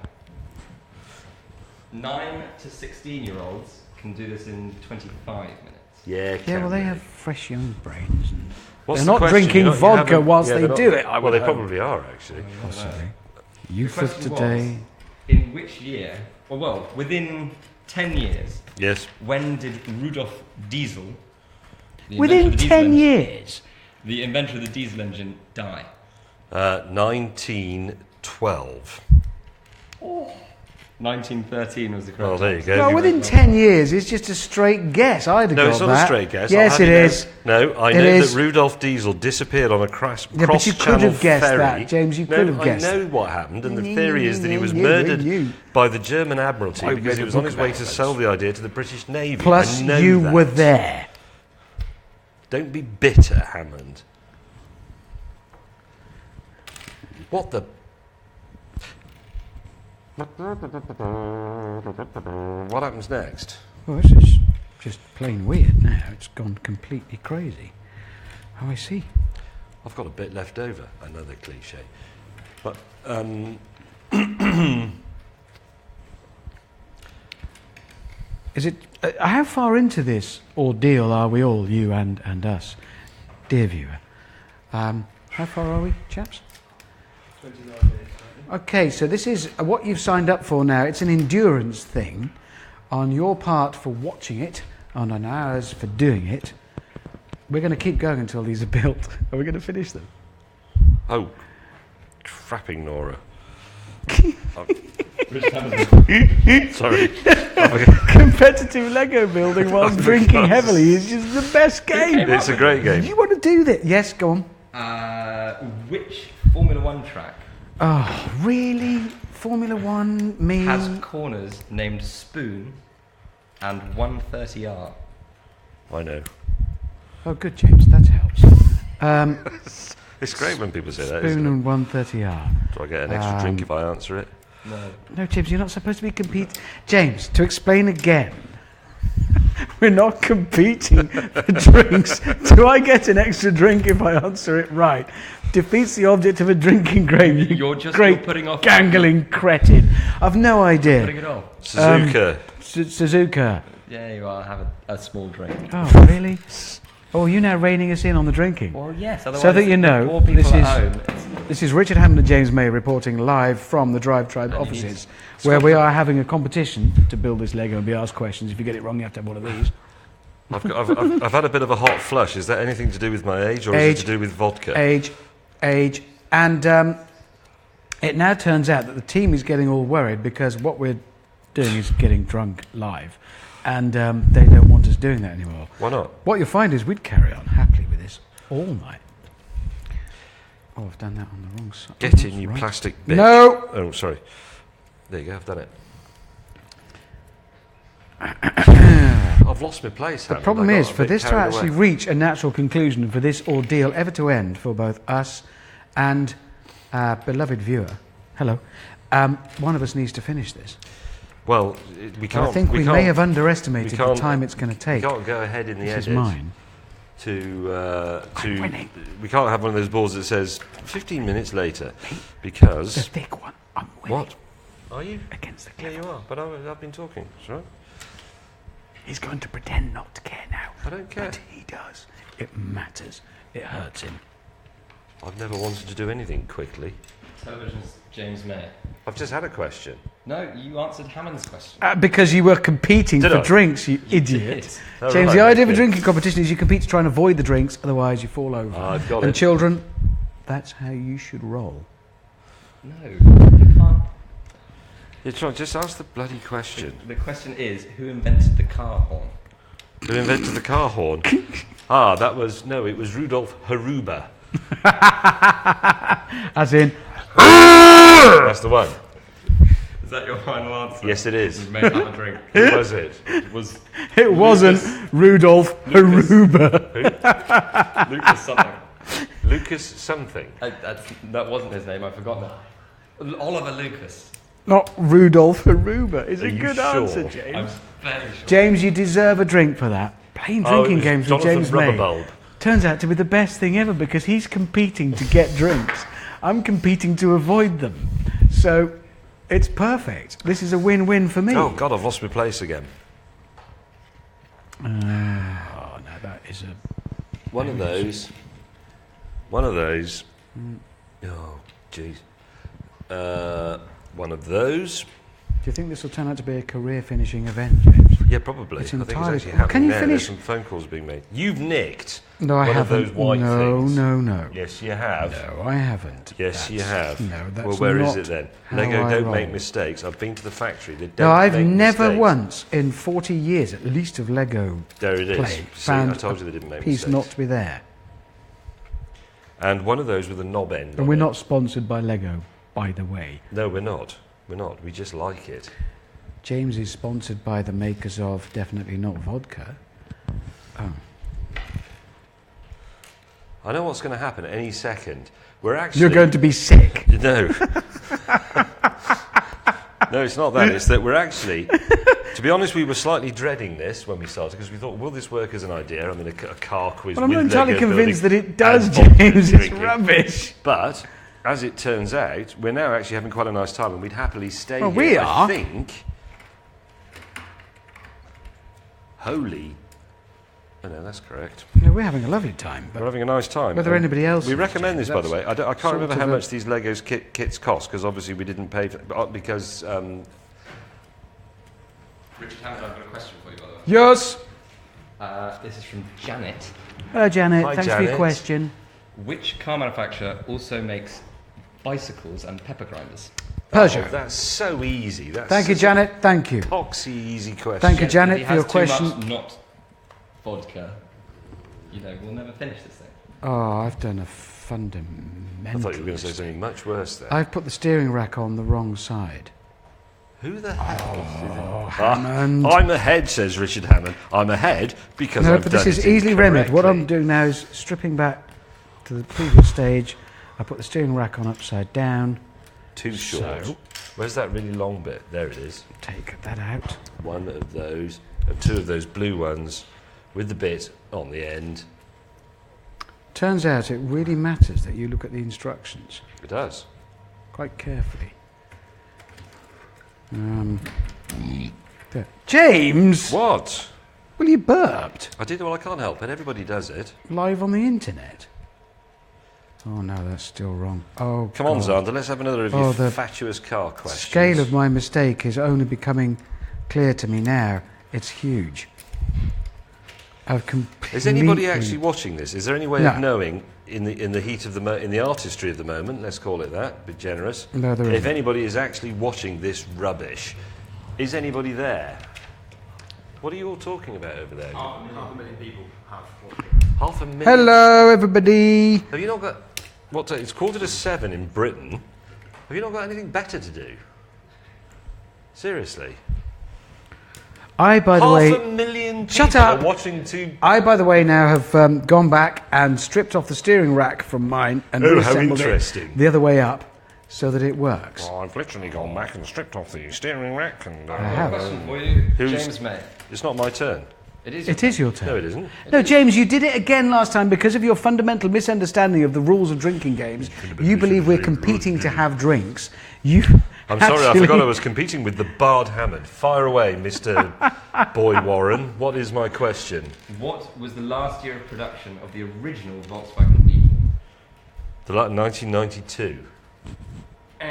9 to 16-year-olds can do this in 25 minutes. Yeah, Yeah, well, they can have fresh young brains. And What's they're the not question? drinking You vodka haven't- whilst yeah, they they're not- do it. I Well, would they hope. probably are, actually. Possibly. The Youth of question today. was, in which year, well, within 10 years, Yes. when did Rudolf Diesel, the inventor Within of the diesel 10 engine- years. the inventor of the diesel engine, die? 1912. 1913 was the correct Well, there you answer. go. Well, within 10 years is just a straight guess. I'd have No, got it's not that. a straight guess. Yes, I'll it have you is. know. No, I It know is. that Rudolf Diesel disappeared on a Yeah, but you could have guessed ferry. that, James. You could have guessed. I know what happened, and the You theory is that he was knew, murdered you knew. by the German Admiralty I because read he a was on book his way about to this. sell the idea to the British Navy. Plus, I know you that. were there. Don't be bitter, Hammond. What the? What happens next? Well, this is just plain weird now. It's gone completely crazy. Oh, I see. I've got a bit left over. Another cliche. But, Is it? How far into this ordeal are we all, you and us, dear viewer? How far are we, chaps? 29 days. Okay, so this is what you've signed up for now. It's an endurance thing on your part for watching it and on ours for doing it. We're going to keep going until these are built. Are we going to finish them? oh, frapping Nora. Sorry. Competitive Lego building whilst drinking heavily is just the best game. It's a great game. You want to do that? Yes, go on. Which Formula One track Oh, really? Formula One means... has corners named Spoon and 130R? I know. Oh, good, James. That helps. It's great when people say that, Spoon isn't it? and 130R. Do I get an extra drink if I answer it? No. No, James, you're not supposed to be competing. James, to explain again, we're not competing for drinks. Do I get an extra drink if I answer it right? Defeats the object of a drinking game. You're putting off. Gangling cretin. I've no idea. Putting it off. Suzuka. Suzuka. Yeah, you are. Have a small drink. Oh, really? Oh, are you now reining us in on the drinking? Well, yes. Otherwise, So that you know, more people this at is- home. This is Richard Hammond and James May reporting live from the Drive Tribe And offices, where we are having a competition to build this Lego and be asked questions. If you get it wrong, you have to have one of these. I've had a bit of a hot flush. Is that anything to do with my age, or is it to do with vodka? Age, and it now turns out that the team is getting all worried because what we're doing is getting drunk live, and they don't want us doing that anymore. Why not? What you'll find is we'd carry on happily with this all night. Oh, I've done that on the wrong side. Get in, you plastic bitch. No! Oh, sorry. There you go, I've done it. I've lost my place. The problem is, for this to actually reach a natural conclusion and for this ordeal ever to end for both us and our beloved viewer, hello, one of us needs to finish this. Well, we can't. I think we may have underestimated the time it's going to take. We can't go ahead in the This edit. is mine. To winning. we can't have one of those boards that says 15 minutes later, because The thick one. I'm winning. what? Are you? Against the Yeah, clever. you are. But I've been talking. It's all right. He's going to pretend not to care now. I don't care. But he does. It matters. It hurts him. I've never wanted to do anything quickly. Television's James May. I've just had a question. No, you answered Hammond's question. Because you were competing Did for I? drinks, you idiot. did. Oh, James, right, the idea of a okay. drinking competition is you compete to try and avoid the drinks, otherwise you fall over. I've got And it. children, that's how you should roll. No, you can't. You're trying. Just ask the bloody question. The question is, who invented the car horn? Who invented the car horn? It was Rudolf Haruba. As in, That's the one. Is that your final answer? Yes, it is. You may have a drink. Who was it? It was it wasn't Rudolf Haruba. Lucas something. Lucas something. That wasn't his name, I've forgotten that. Oliver Lucas. Not Rudolf Haruba. Is Are a you good sure? answer, I'm James. fairly sure. James, you deserve a drink for that. Playing drinking it was games with Jonathan James May Rubberbulb. turns out to be the best thing ever because he's competing to get drinks. I'm competing to avoid them. So it's perfect. This is a win-win for me. Oh God, I've lost my place again. Oh, no, that is a... One of those. Oh, jeez. One of those. Do you think this will turn out to be a career-finishing event, James? Yeah, probably. It's I think entirely- it's actually Well, can happening you now. finish- There's some phone calls being made. You've nicked No, I one haven't. of those white no, things. no. Yes, you have. No, I haven't. Yes, you have. No, that's well, where is not it then? how Lego I don't roll. make mistakes. I've been to the factory. They don't No, I've make never mistakes. once in 40 years, at least of Lego There it is. play, See, I found told a you they didn't make piece mistakes. not to be there. And one of those with a knob end. And on we're it. not sponsored by Lego, by the way. No, we're not. We're not. We just like it. James is sponsored by the makers of definitely not vodka. Oh. I know what's going to happen any second. We're actually. You're going to be sick. No. No, it's not that. It's that we're actually. To be honest, we were slightly dreading this when we started because we thought, will this work as an idea? I mean, a car quiz. Well, I'm with not entirely Lego convinced that building it does, and vodka James. It's drinking. rubbish. But as it turns out, we're now actually having quite a nice time, and we'd happily stay Well, here. we I are. think. Holy. Oh, no, that's correct. No, we're having a lovely time. We're But having a nice time. whether And anybody else we is, recommend this, James, by the way. I can't sort remember of how a- much these Legos kits cost because obviously we didn't pay for, because. Richard Hammond, I've got a question for you, by the way. Yes. This is from Janet. Hello, Janet. Hi, Thanks for your Janet. question. Which car manufacturer also makes bicycles and pepper grinders? Peugeot. Oh, that's so easy. That's Thank you, such Janet. Thank you. a poxy easy question. Thank you, If Janet, he for your has too question. much not vodka, we'll never finish this thing. Oh, I've done a I fundamental. thought you were going to say something much worse there. I've put the steering rack on the wrong side. Who the hell? Hammond. I'm ahead, says Richard Hammond. I'm ahead because No, I've but this done is it easily remedied. What I'm incorrectly. doing now is stripping back to the previous stage. I put the steering rack on upside down. Too short. So- Where's that really long bit? There it is. Take that out. One of those, and two of those blue ones with the bit on the end. Turns out it really matters that you look at the instructions It does. quite carefully. There. James! What? Well, you burped. I did. Well, I can't help it. Everybody does it. Live on the internet. Oh, no, that's still wrong. Oh, Come on, God. Xander. Let's have another of Oh, your the fatuous car questions. Scale of my mistake is only becoming clear to me now. It's huge. I've completely... Is anybody actually watching this? Is there any way No. of knowing in the heat of in the artistry of the moment? Let's call it that. A bit generous. No, there If isn't. anybody is actually watching this rubbish, is anybody there? What are you all talking about over there? Half a million people have watched it. 500,000. Hello, everybody. Have you not got? It's 6:45 in Britain. Have you not got anything better to do? Seriously. I, by the way... 500,000 people Shut up. are watching two. I, by the way, now have gone back and stripped off the steering rack from mine and Oh, how reassembled interesting. it the other way up so that it works. Oh, I've literally gone back and stripped off the steering rack, and I have. Question for you, Who's- James May. it's not my turn. It is. It is your turn. No, it isn't. No, James, you did it again last time because of your fundamental misunderstanding of the rules of drinking games. You believe we're competing to have drinks. You I'm sorry, I actually- forgot I was competing with the Bard Hammond. Fire away, Mr. Boy Warren. What is my question? What was the last year of production of the original Volkswagen Beetle? 1992. He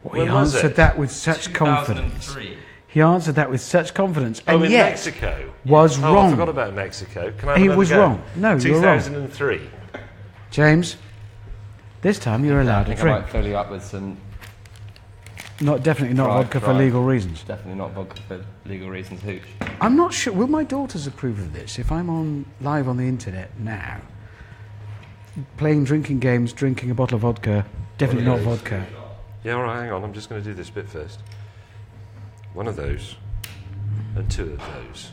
When was answered it? that with such confidence. 2003. He answered that with such confidence, Oh, and in yet Mexico. was Oh, I wrong. forgot about Mexico. Can I have He another was go? wrong. No, you're wrong. 2003. James, this time you're I allowed to think I drink. might fill you up with some. Definitely not Right, vodka for right. legal reasons. Definitely not vodka for legal reasons. Hooch. I'm not sure. Will my daughters approve of this if I'm on live on the internet now, playing drinking games, drinking a bottle of vodka? Definitely not vodka. Yeah, all right, hang on. I'm just going to do this bit first. One of those, and two of those.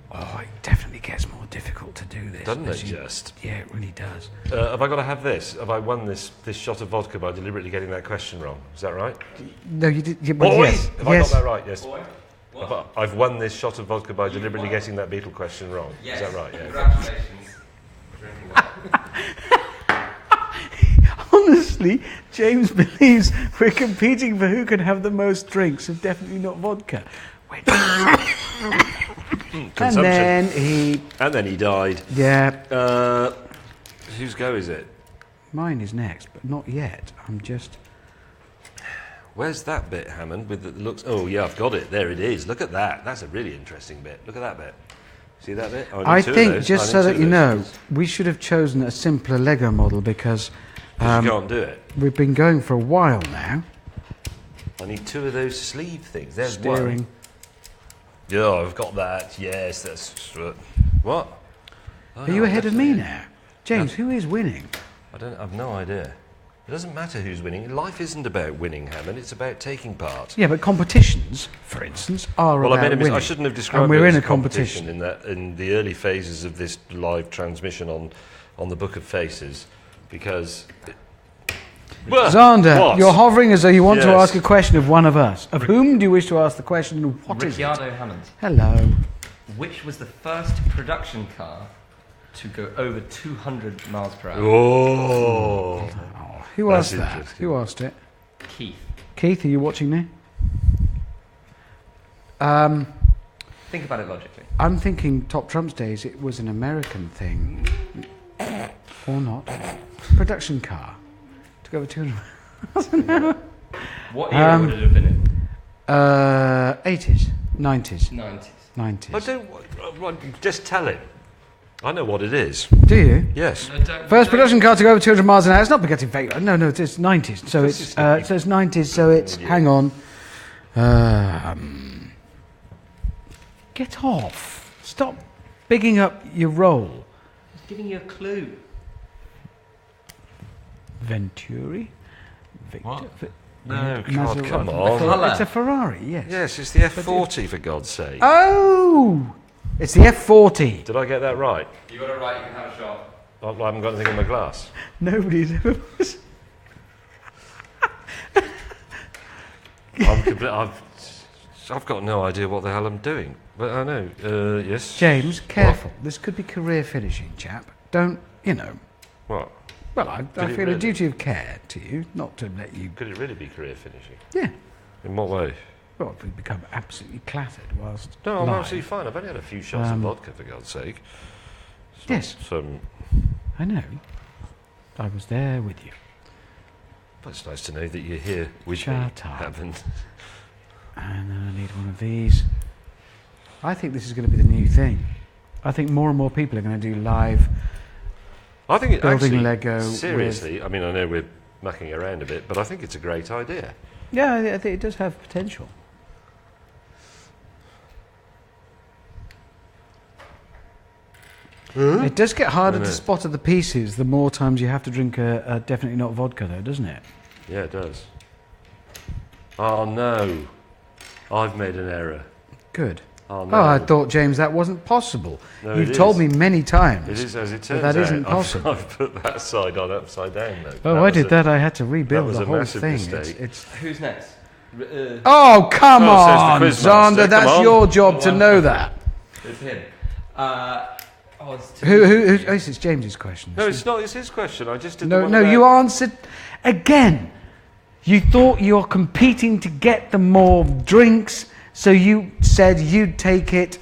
Oh, it definitely gets more difficult to do this. Doesn't as it you- just? Yeah, it really does. Have I got to have this? Have I won this shot of vodka by deliberately getting that question wrong? Is that right? No, you did. Yeah, well, Boy, yes, have I got yes. that right? Yes. I've won this shot of vodka by deliberately getting that Beetle question wrong. Yes. Is that right? Yeah. Congratulations. Drinking that. Honestly, James believes we're competing for who can have the most drinks, and definitely not vodka. Wait. And Consumption. then And then he died. yeah, Whose go is it? mine is next, but not yet. I'm just. Where's that bit, Hammond? With the looks. Oh yeah, I've got it. There it is. Look at that. That's a really interesting bit. Look at that bit. See that bit? Oh, I need two of think, those. just I so need that two you of know, those. we should have chosen a simpler Lego model because 'Cause you can't do it. we've been going for a while now. I need two of those sleeve things. There's Steering. one. Yeah, I've got that. Yes, that's what. Oh, Are no, you ahead of me definitely- now? James, who is winning? I've no idea. It doesn't matter who's winning. Life isn't about winning, Hammond. It's about taking part. Yeah, but competitions, for instance, are Well, I about made a winning. I shouldn't have described and we're it in as a competition. in the early phases of this live transmission on the Book of Faces, because. Xander, What? you're hovering as though you want to Yes. ask a question of one of us. Of whom do you wish to ask the question, and what is it? Ricciardo Hammond. Hello. Which was the first production car to go over 200 miles per hour? Oh. Who That's asked that? interesting. Who asked it? Keith. Keith, are you watching now? Think about it logically. I'm thinking Top Trump's days, it was an American thing. Or not. Production car. To go over 200. What era would it have been in? 80s, 90s, 90s. 90s. I don't. Just tell him. I know what it is. Do you? Yes. First production car to go over 200 miles an hour. It's not Bugatti Veyron. No, it's 90s. So it's 90s. So it's. Hang on. Get off. Stop bigging up your role. I'm giving you a clue. Venturi. Victor. What? No, God, come on. Colour. It's a Ferrari, yes. Yes, it's the F40, for God's sake. Oh! It's the F40. Did I get that right? You got it right, you can have a shot. I haven't got anything in my glass. Nobody's ever. I've got no idea what the hell I'm doing. But I know. Yes. James, careful. This could be career finishing, chap. Don't, What? Well, I it feel a really? duty of care to you, not to let you. Could it really be career finishing? Yeah. In what way? Well, if we become absolutely clattered whilst. No, I'm live. absolutely fine. I've only had a few shots of vodka, for God's sake. It's Yes. not, I know. I was there with you. but it's nice to know that you're here with Shut me. up. Haven't. And then I need one of these. I think this is going to be the new thing. I think more and more people are going to do live. I think it Building actually, Lego seriously, I mean, I know we're mucking around a bit, but I think it's a great idea. Yeah, I think it does have potential. It does get harder to spot at the pieces the more times you have to drink a definitely not vodka, though, doesn't it? Yeah, it does. Oh, no. I've made an error. Good. Oh, no. Oh, I thought, James, that wasn't possible. No, You've it told is. me many times. It is, as it turns that out. isn't possible. I've put that side on upside down, though. Oh, I did that. I had to rebuild was the a whole massive thing. mistake. It's Who's next? Oh, come Oh, says the on, quiz Zander. master. That's Come on. your job to know that. It's him. It's Who? This is James's question. No, it's not. It's his question. I just didn't No, want no, to you answered again. You thought you were competing to get the more drinks, so you said you'd take it,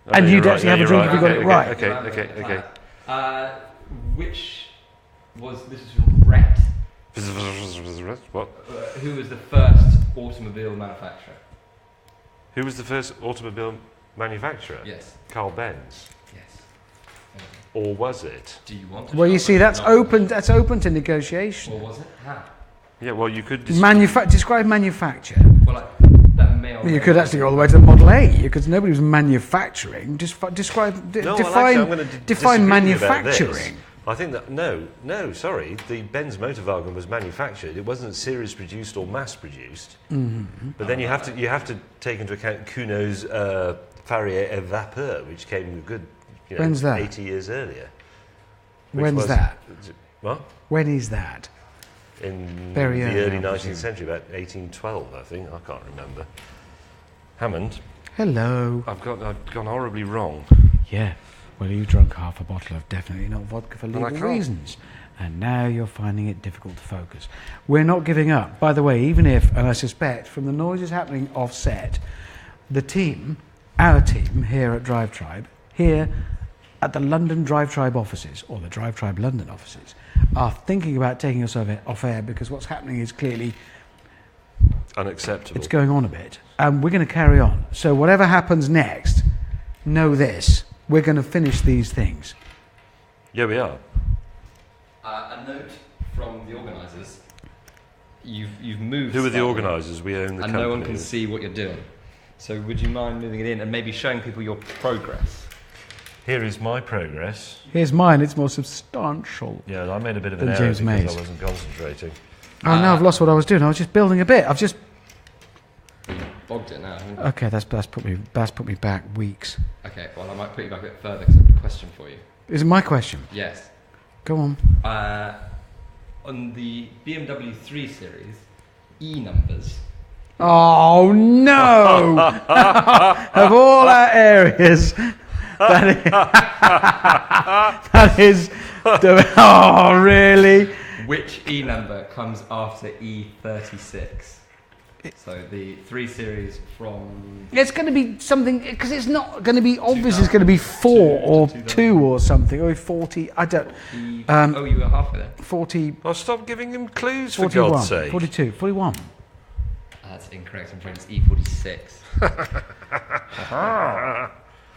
and you'd actually have a drink if you got it right. Okay. Which was this is from Rhett? What? Who was the first automobile manufacturer? Who was the first automobile manufacturer? Yes. Carl Benz. Yes. Or was it? Do you want to? Well, you see, that's open. That's open to negotiation. Or was it? How? Yeah, well, you could... Describe manufacture. Well, that may or You may could not actually be- go all the way to the Model A, because nobody was manufacturing. Describe. No, well, define. actually, I'm going to define disagree about this. manufacturing. I think that... No, sorry. The Benz Motorwagen was manufactured. It wasn't series produced or mass produced. Mm-hmm. But then you have to take into account Cuno's Farrier et Vapeur, which came a good... When's that? 80 years earlier. Which When's was- that? What? When is that? In Very the early, early I 19th presume. century, about 1812, I think. I can't remember. Hammond, Hello. I've gone horribly wrong. Yeah. Well, you drank half a bottle of definitely not vodka for I legal can't. reasons. And now you're finding it difficult to focus. We're not giving up. By the way, even if, and I suspect from the noises happening off set, the team, our team here at Drive Tribe, here at the London Drive Tribe offices, or the Drive Tribe London offices, are thinking about taking us off air because what's happening is clearly Unacceptable. it's going on a bit. And we're going to carry on. So whatever happens next, know this. We're going to finish these things. Yeah, we are. A note from the organisers. You've moved. Who are the slightly, organisers? We own the and company. no one can see what you're doing. So would you mind moving it in and maybe showing people your progress? Here is my progress. Here's mine. It's more substantial. Yeah, I made a bit of an Than error James because Mays. I wasn't concentrating. Oh, now I've lost what I was doing. I was just building a bit. I've just... Bogged it now. haven't you? Okay, that's put me back weeks. Okay, well I might put you back a bit further because I've got a question for you. Is it my question? Yes. Go on. On the BMW 3 Series, E numbers. Oh, no! Of all our areas, that is oh, really? Which E number comes after E36? So the 3 Series from... It's going to be something, because it's not going to be obvious. It's going to be 4 or 2 or something, or 40. I don't... oh, you were halfway there. 40... I'll stop giving him clues, for 41, God's sake. 42, 41. That's incorrect. I'm afraid it's E46.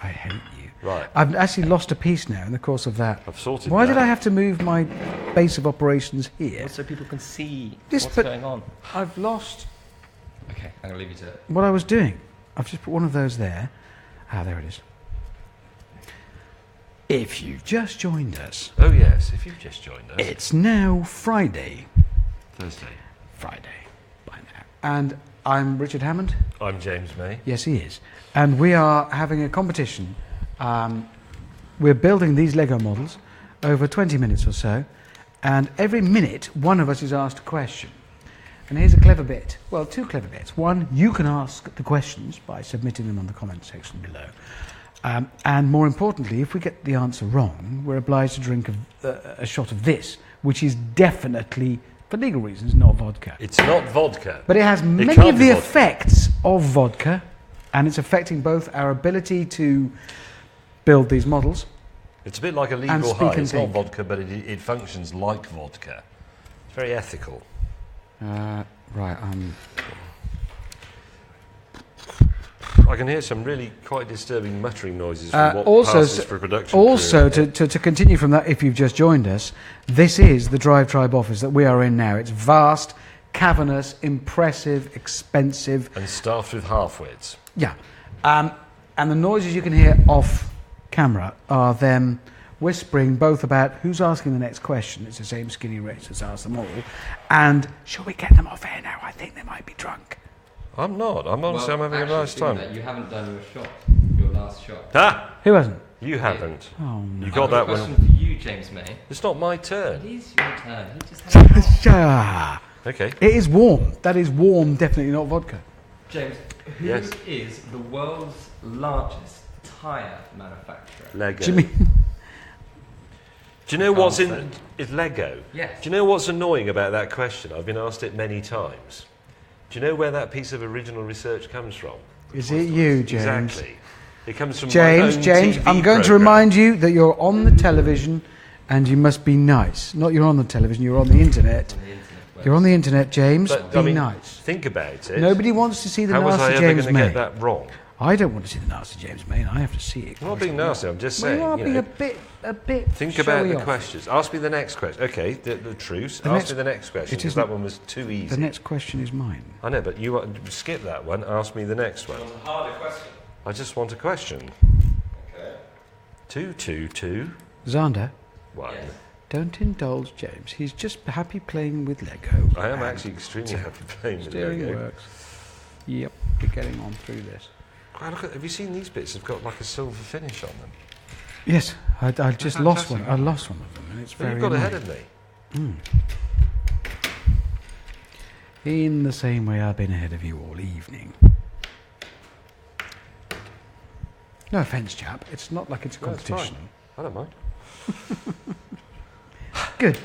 I hate you. Right. I've actually lost a piece now in the course of that. I've sorted Why that. did I have to move my base of operations here? So people can see Yes, what's but- going on. I've lost Okay, I'm going to leave you to it. what I was doing. I've just put one of those there. Ah, there it is. If you've just joined us, Oh, yes, if you've just joined us. it's now Friday. Thursday. By now. And I'm Richard Hammond. I'm James May. Yes, he is. And we are having a competition. We're building these Lego models over 20 minutes or so. And every minute, one of us is asked a question. And here's a clever bit. Well, two clever bits. One, you can ask the questions by submitting them on the comment section below. And more importantly, if we get the answer wrong, we're obliged to drink a shot of this, which is definitely, for legal reasons, not vodka. It's not vodka. But it has many can't of be the vodka. effects of vodka, and it's affecting both our ability to build these models. It's a bit like a And legal speak high. and It's not think. vodka, but it functions like vodka. It's very ethical. Right, I can hear some really quite disturbing muttering noises from what also, passes for a production also crew. to continue from that, if you've just joined us, this is the DRIVETRIBE office that we are in now. It's vast, cavernous, impressive, expensive. And staffed with half-wits. Yeah. And the noises you can hear off camera are them whispering both about who's asking the next question. It's the same skinny Rich that's asked them all. And shall we get them off air now? I think they might be drunk. I'm not. I'm honestly, I'm having a nice speaking of time. that, you haven't done your shot, your last shot. Ah! Who hasn't? You haven't. Oh, no. You got that I've got a one. question for you, James May. It's not my It turn. is your turn. You just have Ah, Okay. it is warm. That is warm, definitely not vodka. James, who Yes. is the world's largest tyre manufacturer? Lego. Do you mean? Do you know what's in... Answer. It's Lego. Yes. Do you know what's annoying about that question? I've been asked it many times. Do you know where that piece of original research comes from? Is it you, James? Exactly. It comes from my James, own James, TV I'm going to programme. remind you that you're on the television and you must be nice. Not you're on the television, you're on the internet. On the internet. You're on the internet, James. But, Be I mean, nice. think about it. Nobody wants to see the How was I nasty ever James going to May. get that wrong? I don't want to see the nasty James May, and I have to see it. I'm not being nasty, I'm just Well, saying. you are you being know, a bit. think about showy the off. questions. Ask me the next question. Okay, the truce. The Ask next- me the next question, it because isn't- that one was too easy. The next question is mine. I know, but you skip that one. Ask me the next one. a harder question. I just want a question. Okay. 2, 2, 2, Xander, 1. Yes. don't indulge James. He's just happy playing with Lego. I am And actually extremely happy playing with steering Lego. works. Yep, you're getting on through this. Wow, look at, have you seen these bits? They've got like a silver finish on them. Yes, I just lost fantastic. one. I lost one of them, and it's Well, very you've got annoying. ahead of me. In the same way I've been ahead of you all evening. No offence, chap. It's not like it's a No, it's competition. I don't mind. Good.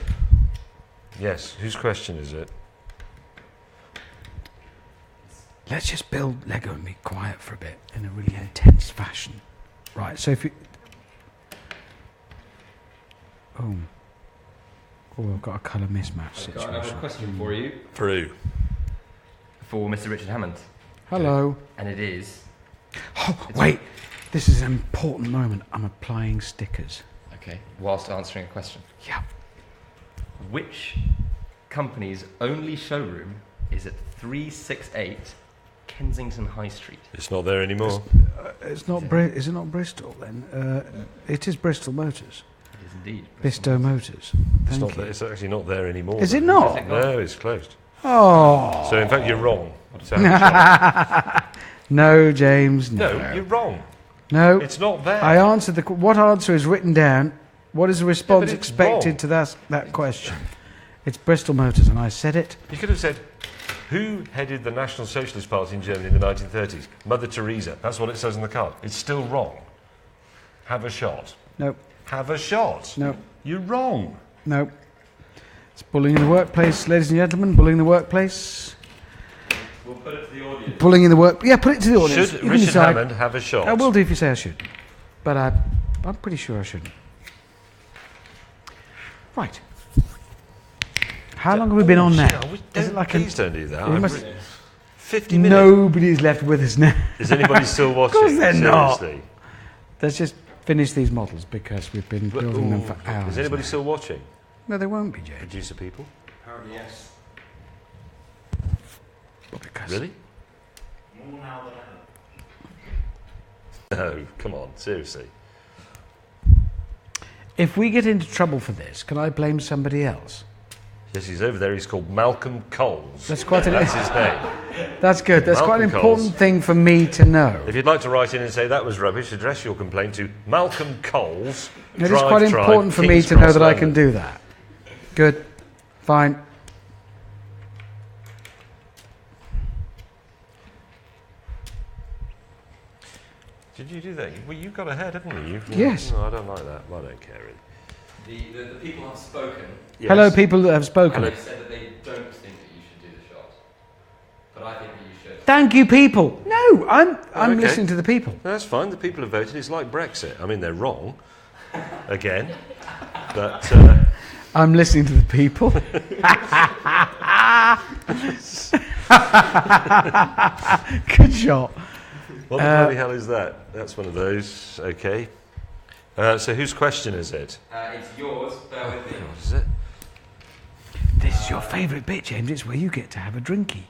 Yes, whose question is it? Let's just build Lego and be quiet for a bit in a really intense fashion. Right, so if you... Oh. Oh, I've got a colour mismatch I've got another situation. question for you, Peru. for Mr. Richard Hammond, Hello. and it is. Oh, wait. This is an important moment. I'm applying stickers. Okay. Whilst answering a question, Yeah. which company's only showroom is at 368 Kensington High Street? It's not there anymore. It's not is it not Bristol then? It is Bristol Motors. It is indeed. Bisto Motors. It's, Thank not you. there, it's actually not there anymore. Is it though. not? Is it not? No, it's closed. Oh. So in fact, you're wrong. So have a shot. No, James, no. No, you're wrong. No. It's not there. I answered what answer is written down? What is the response it's expected wrong. to that question? It's Bristol Motors, and I said it. You could have said, who headed the National Socialist Party in Germany in the 1930s? Mother Teresa. That's what it says on the card. It's still wrong. Have a shot. Nope, Have a shot. nope, You're wrong. nope. It's bullying in the workplace, ladies and gentlemen. Bullying in the workplace. We'll put it to the audience. Bullying in the work. Yeah, put it to the audience. Should You can Richard decide. Hammond have a shot? I will do if you say I should, but I'm pretty sure I shouldn't. Right. How long have we been on now? Is it like Please don't do that. We I've must- written 50 minutes. Nobody's left with us now. Is anybody still watching? course they're not. Seriously? There's just finish these models because we've been building them for hours. Is anybody now. still watching? No, they won't be, James. Producer people? Apparently, yes. Well, because Really? More now than ever. No, come on, seriously. if we get into trouble for this, can I blame somebody else? Yes, he's over there. He's called Malcolm Coles. That's quite That's his name. That's good. That's quite an Malcolm important Coles. thing for me to know. If you'd like to write in and say that was rubbish, address your complaint to Malcolm Coles. It is quite important for me to know that I can do that. Good. Fine. Did you do that? Well, you got ahead, haven't you? Yes. No, I don't like that. Well, I don't care really. The people have spoken. Yes. Hello, people that have spoken. And they've said that they don't think that you should do the shot. But I think that you should. Thank you, people. No, I'm Okay. listening to the people. No, that's fine. The people have voted. It's like Brexit. I mean, they're wrong. Again. But I'm listening to the people. Good shot. what the bloody hell is that? That's one of those. Okay. So whose question is it? It's yours. Bear with me. What is it? This is your favourite bit, James. It's where you get to have a drinky.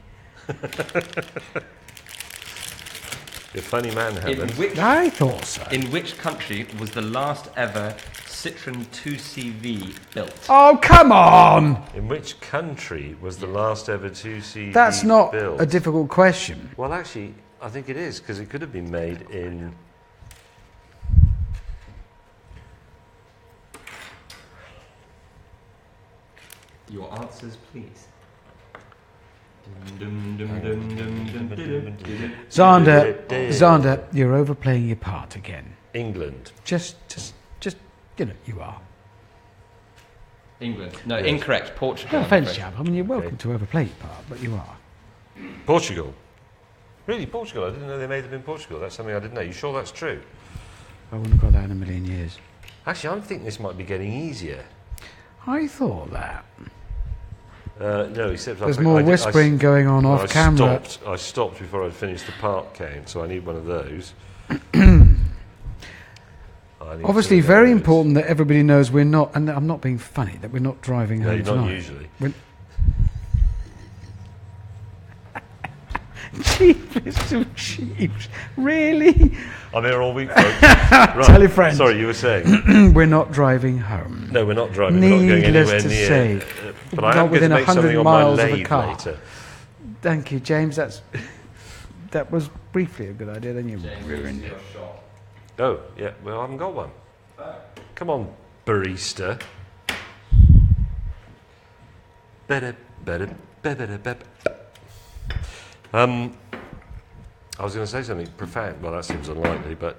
You're a funny man, Helen. I thought so. In which country was the last ever Citroen 2CV built? Oh, come on! In which country was the last ever 2CV That's not built? a difficult question. Well, actually, I think it is, because it could have been made in... Your answers, please. Xander, you're overplaying your part again. England. Just, you know, you are. England. No, Yes. incorrect. Portugal. No offence, chap. I mean, you're welcome to overplay your part, but you are. Portugal. Really, Portugal? I didn't know they made them in Portugal. That's something I didn't know. You sure that's true? I wouldn't have got that in a million years. Actually, I think this might be getting easier. I thought that. No, except There's more whispering going on off camera. I stopped before I'd finished the part count, so I need one of those. Obviously, very important that everybody knows we're not, and I'm not being funny, that we're not driving No, home you're tonight. not usually. Jeepers of Jeeps. Really? I'm here all week, folks. Right. Tell your friends. Sorry, you were saying? We're not driving home. No, we're not driving. We're not going Needless anywhere to near. say, But I not am going within to make 100 something on my miles of a lathe car. later. Thank you, James. That was briefly a good idea, then you James, ruined this it. is your shot. Oh, yeah. Well, I haven't got one. Come on, barista. Better. I was going to say something profound. Well, that seems unlikely, but.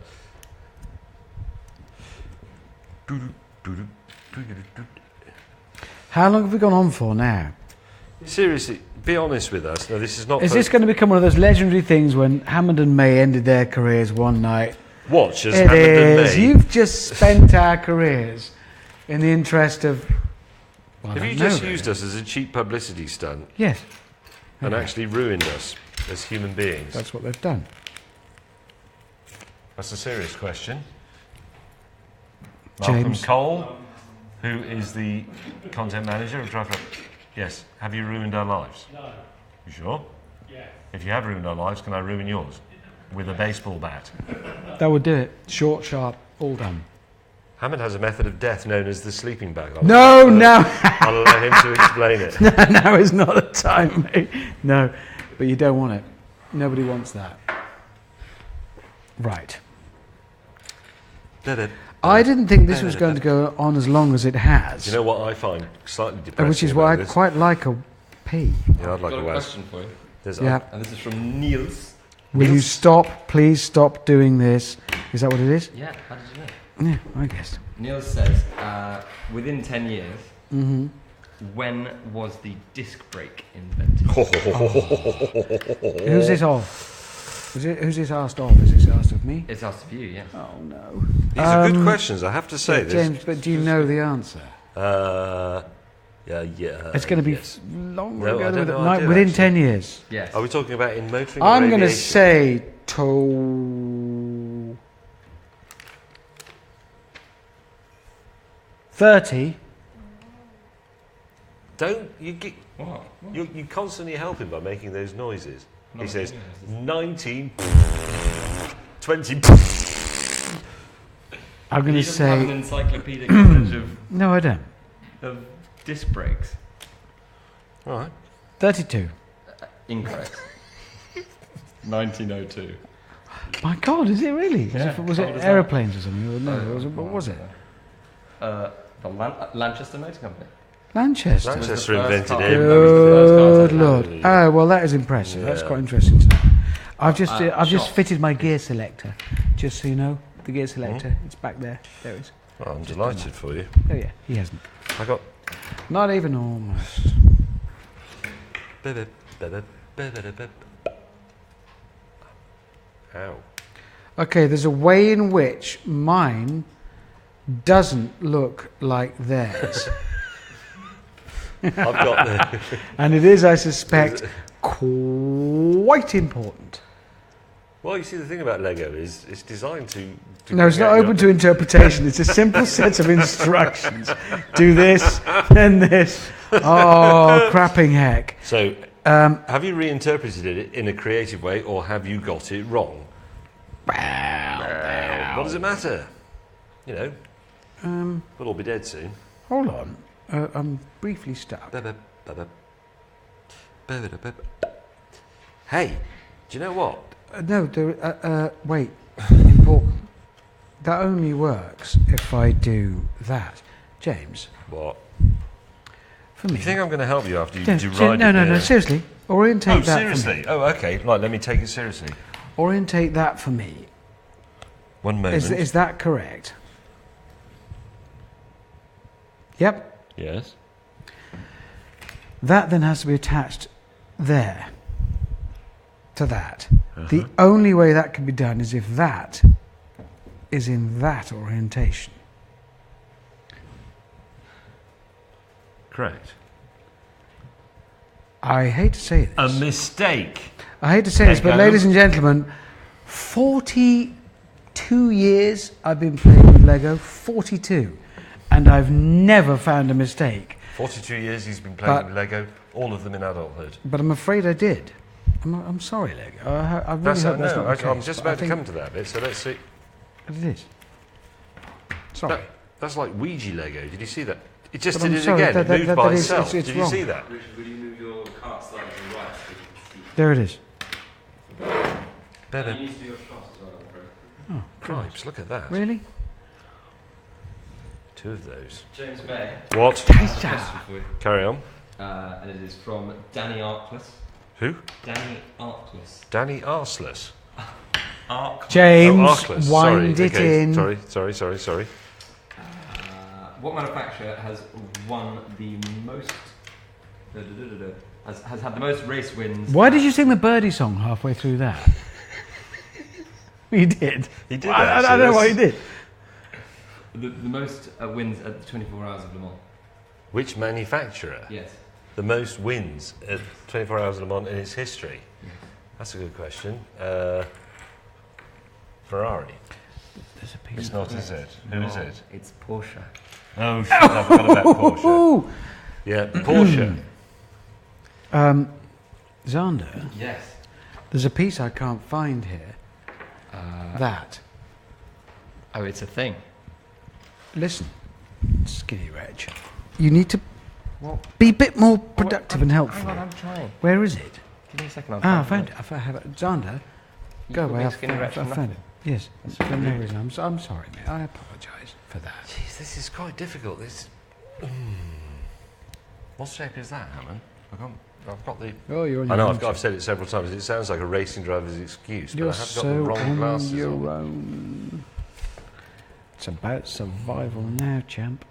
How long have we gone on for now? Seriously, be honest with us. No, this is not. Is this going to become one of those legendary things when Hammond and May ended their careers one night? Watch as It Hammond and is. May. You've just spent our careers in the interest of. Well, I Have don't you know, just really. used us as a cheap publicity stunt Yes, and actually ruined us as human beings? that's what they've done. That's a serious question. James. Malcolm Cole, who is the content manager of DRIVETRIBE. Yes. Have you ruined our lives? No. You sure? Yeah. If you have ruined our lives, can I ruin yours? With a baseball bat. That would do it. Short, sharp, all done. Hammond has a method of death known as the sleeping bag. No, no. I'll allow him to explain it. Now is not the time, mate. No, but you don't want it. Nobody wants that. Right. I didn't think this was going to go on as long as it has. You know what I find slightly depressing Which is why about I'd this? quite like a pee. Yeah, I'd like I've a got a wax. question for you. There's Yeah. And this is from Niels. Will you stop? Please stop doing this. Is that what it is? Yeah, how did you know? Yeah, I guess. Niels says, within 10 years, Mm-hmm. when was the disc brake invented? Who's this of? Who's this asked of? Is this asked of me? It's asked of you, yes. Oh, no. These are good questions, I have to say. James, but do you know the answer? Yeah. It's going to be yes. longer No, I ago don't than know, I do, within actually. 10 years. Yes. Are we talking about in motoring or I'm going to aviation? say 30. Don't you get? What? You constantly help him by making those noises. I'm He not says making 19, 20. I'm going He to doesn't have an say... encyclopedic knowledge No, I don't. of disc brakes. All right. 32. Incorrect. 1902. My God, is it really? Yeah, Was it how old is that? aeroplanes or something? No, what was it? The Lanchester Motor Company. Manchester. Manchester was the first invented car. him. Good That Lord. Oh, well, that is impressive. That's Yeah. quite interesting to know. I've just shot. fitted my gear selector, just so you know. The gear selector, it's back there. There it is. Well, I'm delighted for you. Oh, yeah, he hasn't. I got. Not even almost. Ow. Okay, there's a way in which mine doesn't look like theirs. I've got the. And it is, I suspect, quite important. Well, you see, the thing about Lego is it's designed to No, it's not create open to interpretation. It's a simple set of instructions. Do this, then this. Oh, crapping heck. So, have you reinterpreted it in a creative way, or have you got it wrong? What does it matter? You know, we'll all be dead soon. Hold on. I'm briefly stuck. Hey, do you know what? No, wait. Important. That only works if I do that. James, What? for me. You think I'm going to help you after you No, deride no, seriously. Orientate Oh, that seriously? for me. Oh, okay. Right, let me take it seriously. Orientate that for me. One moment. Is that correct? Yep. Yes. That then has to be attached there to that. The only way that can be done is if that is in that orientation. Correct. I hate to say this. A mistake. I hate to say this, but Lego. ladies and gentlemen, 42 years I've been playing with Lego, 42, and I've never found a mistake. 42 years he's been playing But- with Lego, all of them in adulthood. But I'm afraid I did. I'm sorry, Lego. I really That's hope that's no, not the I'm case, just but I about to think come to that bit, so let's see. It is. Sorry. That's like Ouija Lego. Did you see that? It just But did I'm it sorry, again. that- It moved that by is- itself. it's Did you wrong. see that? Will you move your cart slightly to the right so you can see? There it is. And you need to do your shots as well, I'm afraid. Cripes, look at that. Really? Two of those. James May, What? question for you. Carry on. And it is from Danny Arkless. Who? Danny Arkless. Danny Arseless. Arkless. James, Oh, Arkless. wind Sorry. it Okay. in. Sorry. What manufacturer has won the most? Has had the most race wins? Why did you sing the birdie song halfway through that? You did. He did. I don't know why you did. The most wins at the 24 Hours of Le Mans. Which manufacturer? Yes. The most wins at 24 Hours of Le Mans in its history? That's a good question. Ferrari. There's a piece It's not, is it? Who is it? It's Porsche. Oh, shit, I forgot about Porsche. Ooh. Yeah, Porsche. Xander, Yes. there's a piece I can't find here. That. Oh, it's a thing. Listen, skinny wretch. You need to be a bit more productive and helpful. Hang on, I'm trying. Where is it? Give me a second. I found it. I found it. Xander, You go called away. me I a skinny wretch from found it. Yes, for no reason. I'm sorry, mate. I apologise for that. Jeez, this is quite difficult. This. What shape is that, Hammond? I've got the. Oh, you're on I your know. own. I've said it several times. It sounds like a racing driver's excuse, but You're I have got the so wrong on glasses your on. own. It's about survival now, champ.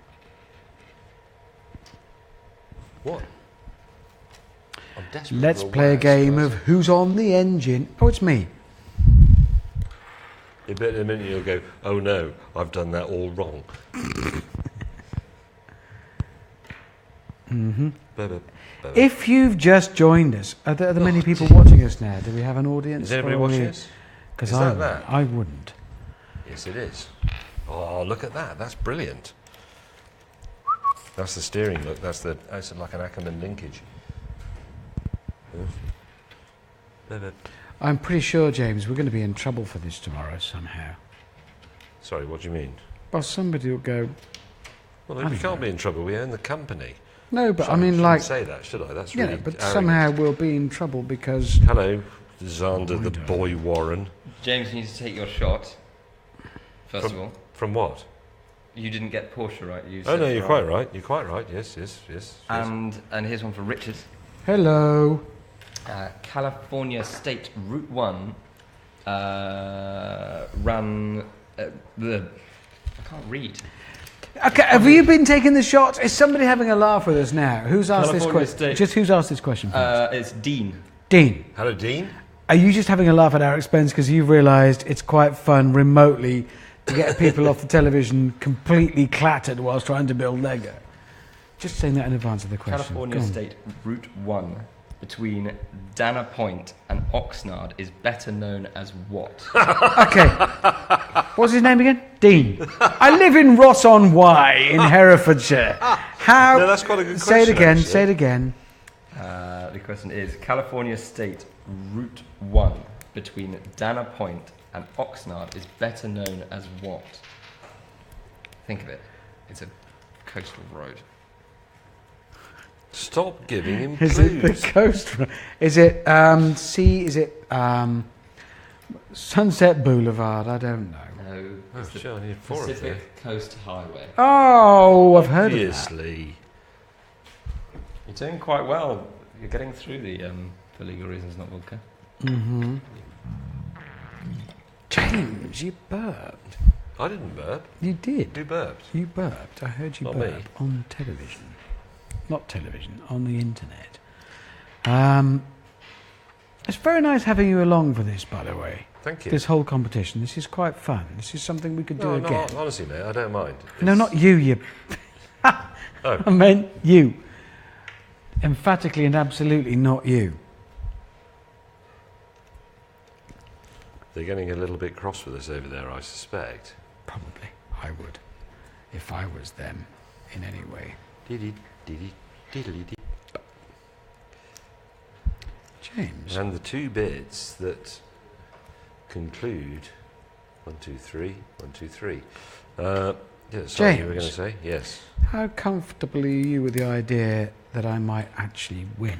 What? I'm desperate. Let's for play a words, game guys. of who's on the engine. Oh, it's me. In a minute you'll go, oh no, I've done that all wrong. If you've just joined us, are there many people watching us now? Do we have an audience? Is anybody watching us? Because Is that that? I wouldn't. Yes, it is. Oh, look at that. That's brilliant. That's the steering. Look, that's like an Ackerman linkage. I'm pretty sure, James, we're going to be in trouble for this tomorrow somehow. Sorry, what do you mean? Well, somebody will go... Well, we can't be in trouble. We own the company. No, but Sorry, I mean, I like... shouldn't say that, should I? That's Yeah, really but arrogant. somehow we'll be in trouble because... Hello, Xander the Boy Warren. James needs to take your shot, first of all. From what? You didn't get Porsche right. You Oh, said no, you're Ferrari. quite right. You're quite right. Yes. And here's one for Richard. Hello. California State Route 1 ran... I can't read. Okay, have you been taking the shot? Is somebody having a laugh with us now? Who's asked this California question? State. Just who's asked this question? It's Dean. Dean, Hello, Dean. are you just having a laugh at our expense because you've realised it's quite fun remotely to get people off the television completely clattered whilst trying to build Lego? Just saying that in advance of the question. California Go on. State Route 1 between Dana Point and Oxnard is better known as what? Okay. What's his name again? Dean. I live in Ross-on-Wye in Herefordshire. How? No, that's quite a good Say it question, again. actually. Say it again. The question is California State Route 1 between Dana Point and Oxnard is better known as what? Think of it. It's a coastal road. Stop giving him Is it the clues. coast? Is it sea? Is it Sunset Boulevard? I don't know. No, Oh, it's the sure, I need four of them. Pacific Coast Highway. Oh, I've heard of that. Obviously. You're doing quite well. You're getting through the for legal reasons, not vodka. Mm-hmm. James, you burped. I didn't burp. You did. Who burped? You burped. I heard you Not burp me. on television. Not television, on the internet. It's very nice having you along for this, by the way. Thank you. This whole competition. This is quite fun. This is something we could do No, again. honestly, mate, I don't mind. No, It's- not you, you... Oh. I meant you. Emphatically and absolutely not you. They're getting a little bit cross with us over there, I suspect. Probably. I would. If I was them, in any way. James. And the two bits that conclude 1, 2, 3, 1, 2, 3. Yeah, sorry, you were going to James. say? Yes. How comfortable are you with the idea that I might actually win?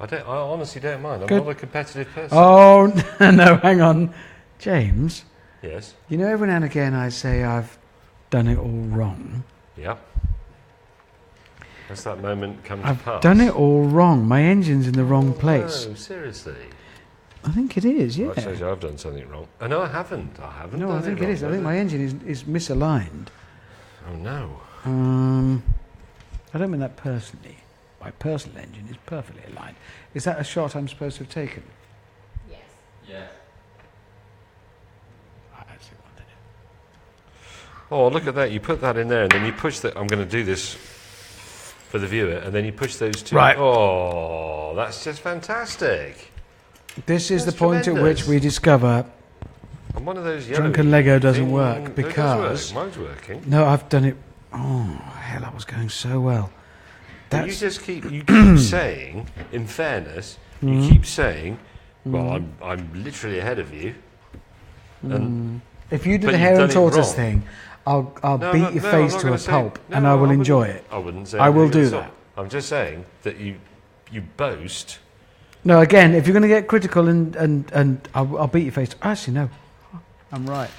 I honestly don't mind. I'm Good. not a competitive person. Oh, no, hang on. James, Yes. you know every now and again I say I've done it all wrong. Yeah. Has that moment come to I've pass? done it all wrong. My engine's in the wrong place. No, seriously. I think it is, yeah. Well, I suppose I've done something wrong. Oh, no, I haven't. I haven't No, done I think it it is. I wrong, think my engine is misaligned. Oh, no. I don't mean that personally. My personal engine is perfectly aligned. Is that a shot I'm supposed to have taken? Yes. Yeah. I actually wanted it. Oh, look at that. You put that in there, and then you push the... I'm going to do this for the viewer, and then you push those two... Right. Oh, that's just fantastic. This is That's the point at which tremendous. we discover And one of those yellow... Drunken Lego doesn't work No, it does because... work. Mine's working. No, I've done it... Oh, hell, that was going so well. But you That's... just keep saying, in fairness, you keep saying, well, I'm literally ahead of you. And If you do But the you've hair and done it tortoise wrong. thing, I'll No, beat no, your no, I'm face not to a gonna say- pulp no, and I will wouldn't- enjoy it. I wouldn't say I will anything do at all. that. I'm just saying that you boast. No, again, if you're going to get critical and I'll beat your face. Actually, no. I'm right.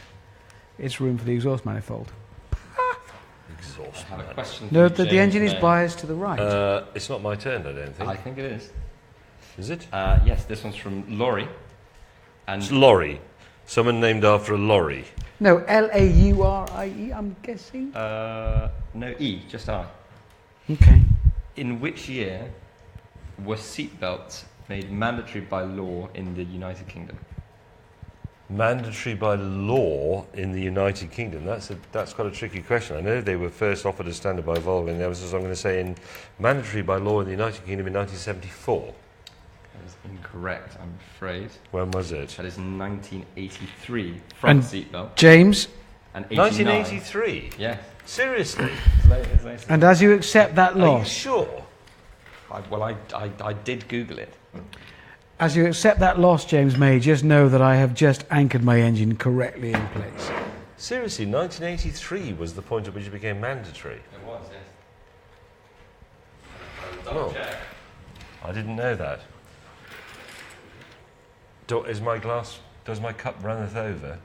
It's room for the exhaust manifold. Exhaust. I have a question for No, you, the James engine is May. biased to the right. It's not my turn, I don't think. I think it is. Is it? Yes, this one's from Laurie. It's And lorry. Someone named after a lorry. No, Laurie, I'm guessing. no E, just I. Okay. In which year were seatbelts made mandatory by law in the United Kingdom? Mandatory by law in the United Kingdom. That's quite a tricky question. I know they were first offered as standard by Volvo, and that was, as I'm going to say, in mandatory by law in the United Kingdom in 1974. That is incorrect, I'm afraid. When was it? That is 1983 front And- seatbelt. James, And 89. 1983. Yes. Seriously? And as you accept that Are you loss, sure? I did Google it. as you accept that loss, James May, just know that I have just anchored my engine correctly in place. Seriously, 1983 was the point at which it became mandatory. It was, yes. Oh, I didn't know that. Does my cup runneth over?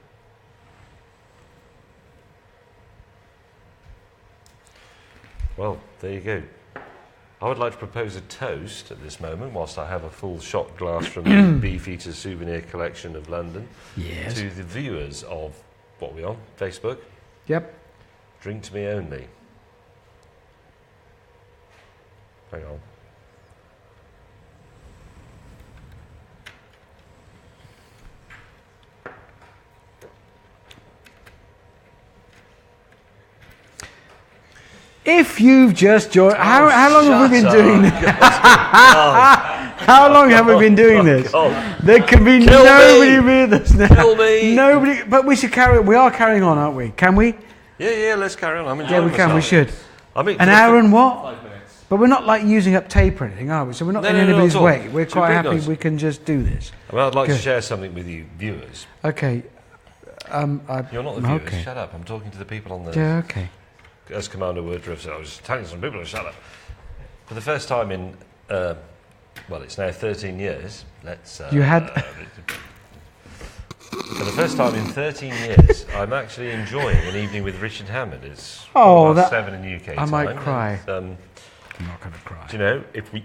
Well, there you go. I would like to propose a toast at this moment, whilst I have a full shot glass from the Beefeater Souvenir Collection of London, Yes. to the viewers of, what are we on, Facebook? Yep. Drink to me only. Hang on. If you've just joined, how long have we been doing this? How long have we been doing this? There can be Kill nobody me. with us now. Kill me. Nobody, but we should carry. We are carrying on, aren't we? Can we? Yeah, let's carry on. I'm Yeah, enjoying we can. We myself. should. I mean, An hour and what? 5 minutes. But we're not like using up tape or anything, are we? So we're not No, in no, not anybody's at all. way. We're So quite big happy. nice. We can just do this. I mean, I'd like to Good. share something with you, viewers. Okay. You're not the viewers. Okay. Shut up. I'm talking to the people on the. Yeah. Okay. As Commander Woodruff said, I was telling some people to shut up. For the first time in, well, it's now 13 years. Let's. You had- For the first time in 13 years, I'm actually enjoying an evening with Richard Hammond. It's Oh, 7 in UK I time. might cry. And, I'm not going to cry. do you know,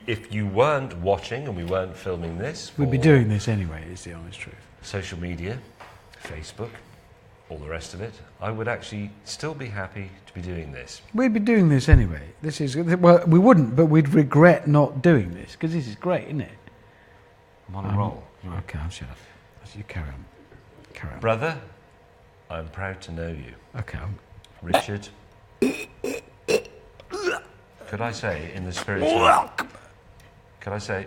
if you weren't watching and we weren't filming this, We'd be for doing this anyway. Is the honest truth. social media, Facebook, all the rest of it, I would actually still be happy to be doing this. We'd be doing this anyway. This is well, we wouldn't, but we'd regret not doing this because this is great, isn't it? I'm on a roll. Okay, I'll shut up. You carry on. Carry on. Brother, I'm proud to know you. Okay. Richard, could I say in the spirit of... Could I say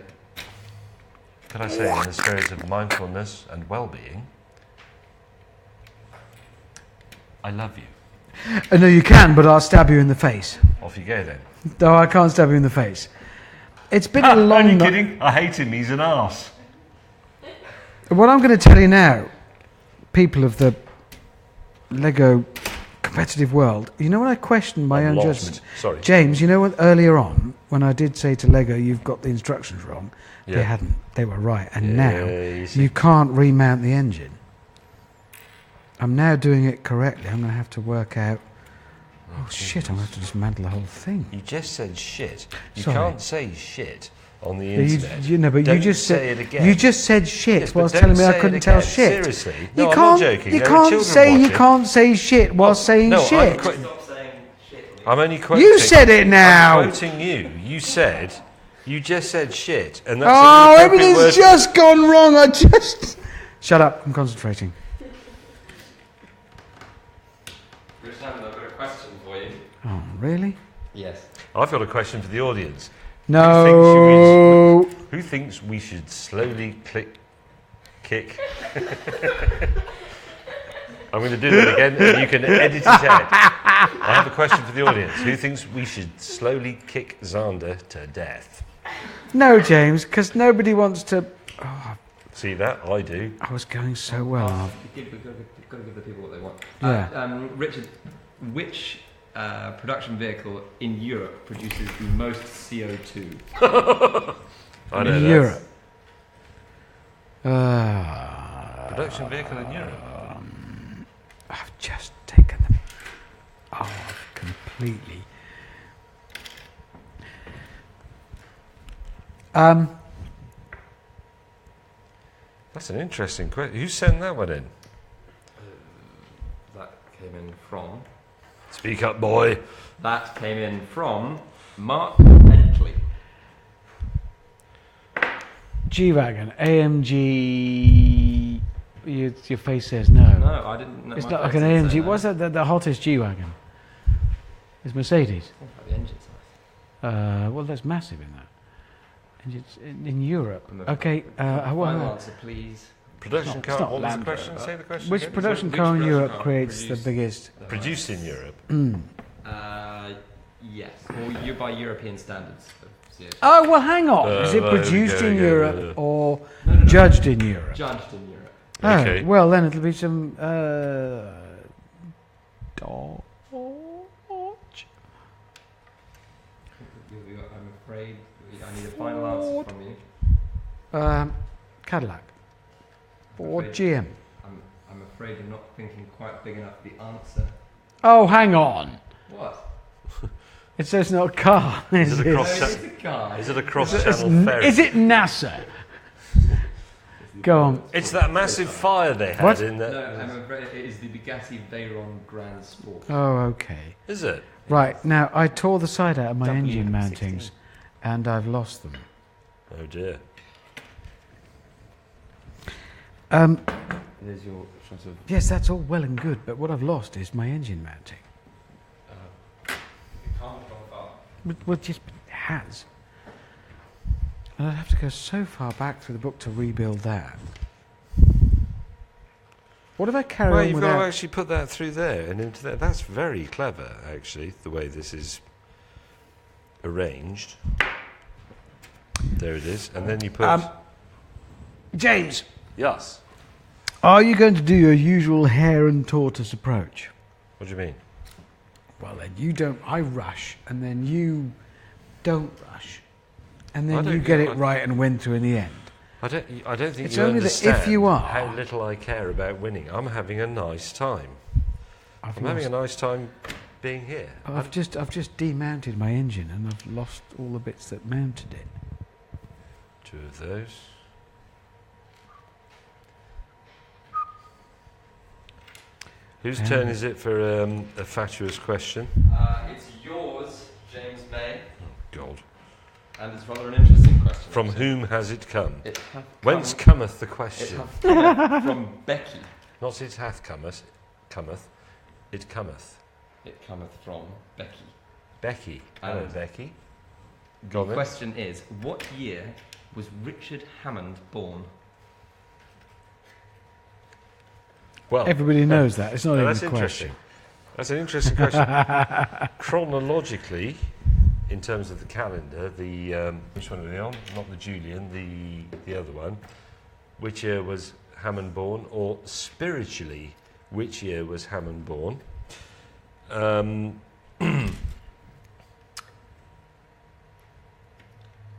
in the spirit of mindfulness and well-being, I love you. No, you can, but I'll stab you in the face. Off you go then. No, I can't stab you in the face. It's been a long Only night. kidding. I hate him. He's an arse. What I'm going to tell you now, people of the Lego competitive world, you know what I questioned my I'm own lost. judgment? Sorry. James, you know what, earlier on, when I did say to Lego, you've got the instructions wrong, they Yeah. hadn't. They were right. And Yeah, now, you see. you can't remount the engine. I'm now doing it correctly. I'm going to have to work out... Oh, shit, I'm going to have to dismantle the whole thing. You just said shit. You Sorry. can't say shit on the You, internet. but Don't you just say said it again. You just said shit Yes, but whilst don't telling me I say it couldn't tell again. shit. Seriously. You No, I'm can't. not joking. You There are can't children say you watching. can't say shit while saying No, shit. Stop saying shit. I'm only quoting. You said it now. I'm quoting you. You just said shit, and that's Oh, the appropriate everything's word. just gone wrong. I just. Shut up. I'm concentrating. Richard Hammond, I've got a question for you. Oh, really? Yes. I've got a question for the audience. No. Who thinks we should slowly kick? I'm going to do that again, and you can edit it out. I have a question for the audience. Who thinks we should slowly kick Xander to death? No, James, because nobody wants to. Oh, See that? I do. I was going so well. We've got to give the people what they want. Yeah. Richard, which production vehicle in Europe produces the most CO2? I know In that. Europe. Production vehicle in Europe. I've just taken them. Oh, I've completely. That's an interesting question. Who sent that one in? That came in from. Speak up, boy. That came in from Mark Bentley. G-Wagon, AMG. Your face says no. No, I didn't know. It's my not like face an didn't say AMG. that. What's that? The hottest G-Wagon? It's Mercedes. Think about the engine size. Well, that's massive in that. And it's in Europe. I'm Okay. Final Well, answer, please. Production it's car. not What was the Land question? Rover. Say the question which again. production Which car in production Europe car creates the produced- biggest? Produced in Europe. Yes. Or you by European standards of CO2. Oh, well, hang on. Is it there we produced go, in yeah, Europe yeah. or No. judged in Europe? Judged in Europe. Oh, Okay. well, then it'll be some Dodge. I'm afraid I need a final answer from you. Cadillac. Or afraid- GM. I'm afraid you're not thinking quite big enough the answer. Oh, hang on. What? It says not a car. Is it a No, cross? it's a car. Is it a cross-channel ferry? Is it NASA? Go on. It's that massive fire they had What? in No, the. I'm afraid it is the Bugatti Veyron Grand Sport. Oh, okay. Is it? Right, now I tore the side out of my engine W16. mountings and I've lost them. Oh dear. There's your sort of. Yes, that's all well and good, but what I've lost is my engine mounting. You can't go far. Well, just it has. And I'd have to go so far back through the book to rebuild that. What if I carry Well, on you've without... got to actually put that through there and into there. That's very clever, actually, the way this is arranged. There it is. And then you put... James, yes. are you going to do your usual hare and tortoise approach? What do you mean? Well, then you don't... I rush, and then you don't rush. And I then don't you get get- it right and win to in the end. I don't think It's you only that understand if you are- how little I care about winning. I'm having a nice time. I've I'm having a lost- nice time being here. I've just demounted my engine and I've lost all the bits that mounted it. Two of those. Whose turn is it for a fatuous question? It's yours, James May, God. and it's rather an interesting question. From actually. whom has it come? It hath Whence come- cometh the It question? hath cometh from Becky. Not it hath cometh, it cometh. It cometh from Becky. Becky. Hello, And- Becky. The Go on then. question is, what year was Richard Hammond born? Well, Everybody knows that. It's not now even that's a interesting. question. That's an interesting question. Chronologically, in terms of the calendar, the which one are they on? Not the Julian, the other one. Which year was Hammond born? Or spiritually, which year was Hammond born?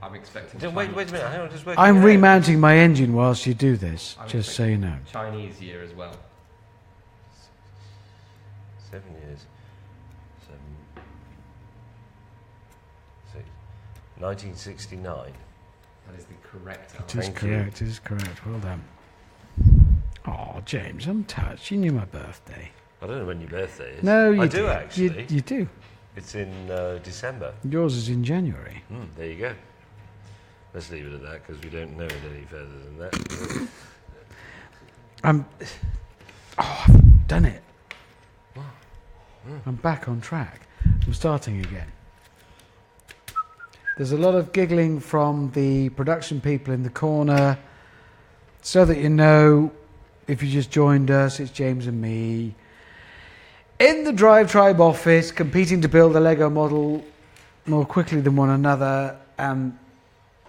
I'm expecting. Wait a minute. Hang on, just wait. I'm remounting my engine whilst you do this, I'm just so you know. Chinese year as well. 7 years. 7. 6. 1969. That is the correct It answer. is Thank you. correct, it is correct. Well done. Oh, James, I'm touched. You knew my birthday. I don't know when your birthday is. No, you I do. do actually. You do. It's in December. Yours is in January. There you go. Let's leave it at that because we don't know it any further than that. I've done it. I'm back on track. I'm starting again. There's a lot of giggling from the production people in the corner. So that you know, if you just joined us, it's James and me in the DRIVETRIBE office, competing to build a Lego model more quickly than one another, and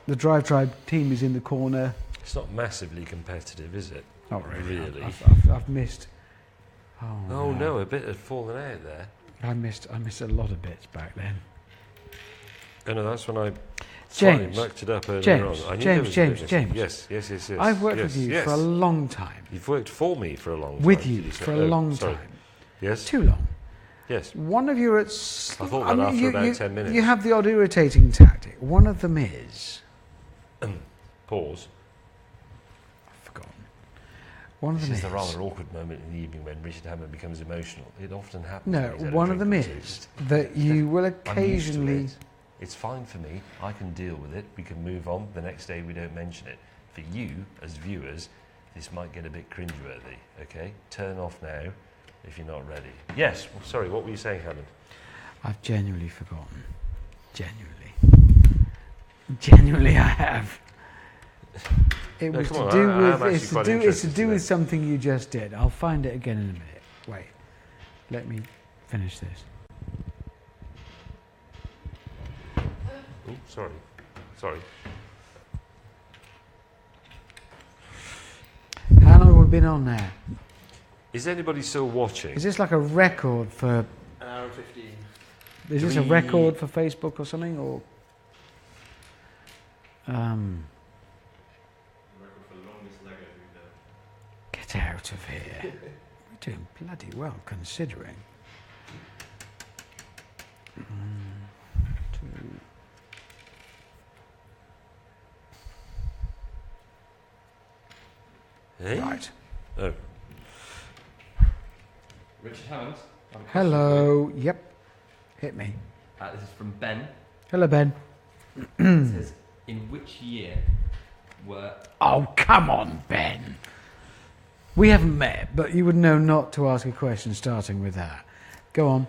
the DRIVETRIBE team is in the corner. It's not massively competitive, is it? Not really. Really? I've missed. Oh no, a bit had fallen out there. I missed a lot of bits back then. Oh no, that's when I James, mucked it up earlier James, on. I knew James, there was a James, bit James. Yes. I've worked yes, with you yes. for a long time. You've worked for me for a long time. With did you say? for a Oh, long sorry. time. Yes. Too long. Yes. One of you at... I thought that after about 10 minutes. You have the odd irritating tactic. One of them is... Pause. I've forgotten. One of This them is is... the rather awkward moment in the evening when Richard Hammond becomes emotional. It often happens. No, when he's had a one of drink them or two. is that you will I'm used to occasionally... it. It's fine for me. I can deal with it. We can move on. The next day we don't mention it. For you, as viewers, this might get a bit cringeworthy. Okay? Turn off now if you're not ready. Yes. Well, sorry, what were you saying, Hammond? I've genuinely forgotten. Genuinely I have. It No, was come to on, do I am with... actually It's to quite do, it's to interested do in with that. something you just did. I'll find it again in a minute. Wait. Let me finish this. Ooh, sorry. Sorry. How long have we been on now? Is anybody still watching? Is this like a record for... An hour and 15. Is this a record for Facebook or something, or... The record for the longest Lego we've Get out of here. We're doing bloody well, considering. 1, 2... Eh? Right. Oh. Richard Hammond. Hello. Yep. Hit me. This is from Ben. Hello, Ben. It says, in which year were... Oh, come on, Ben. We haven't met, but you would know not to ask a question starting with that. Go on.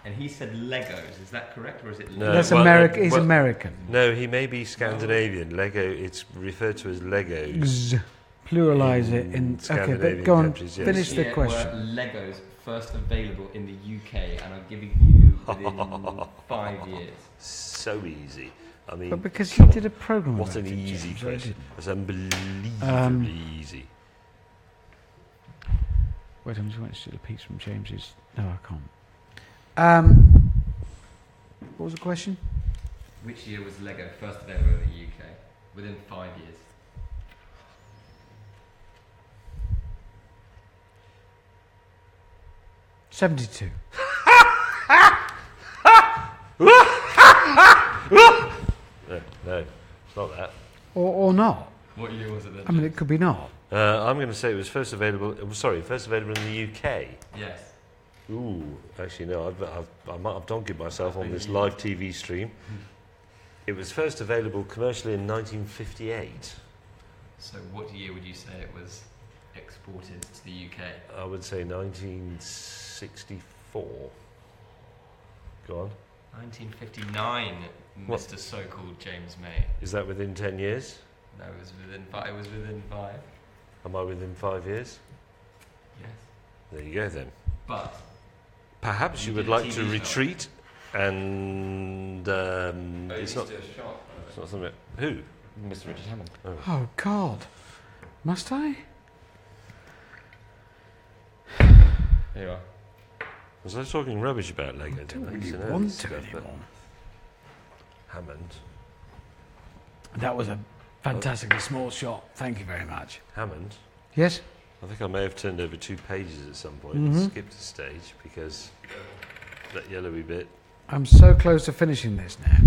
And he said Legos. Is that correct, or is it? No. That's well, American. He's well- American. No, he may be Scandinavian. Lego, it's referred to as Legos. Z. Pluralise it in. Okay, Scandinavian but go on. countries, yes. Finish the Year question. Were Legos first available in the UK, and I'm giving you within 5 years. So easy. I mean, But because you did a program. what about an it, easy James, I question. didn't. That's unbelievably easy. Wait, I'm just going to steal a piece from James's. No, I can't. What was the question? Which year was Lego first available in the UK? Within 5 years. '72. No, it's not that. Or not. What year was it then? I mean, it could be not. I'm going to say it was first available. First available in the UK. Yes. Ooh, actually no, I might have donkeyed myself on this live TV stream. It was first available commercially in 1958. So what year would you say it was exported to the UK? I would say 1964. Go on. 1959, What? Mr. So-called James May. Is that within 10 years? No, it was within 5. It was within 5. Am I within 5 years? Yes. There you go then. But Perhaps you You would did a like to TV show. retreat and it's not. a shot. It's not something. Who? Mr. Richard Hammond. Oh, God. Must I? Here you are. Was I talking rubbish about Lego? I don't didn't I? really So no, want this to stuff, but anymore. Hammond. That was a fantastically small shot. Thank you very much. Hammond. Yes? I think I may have turned over 2 pages at some point Mhm. and skipped a stage because that yellowy bit. I'm so close to finishing this now.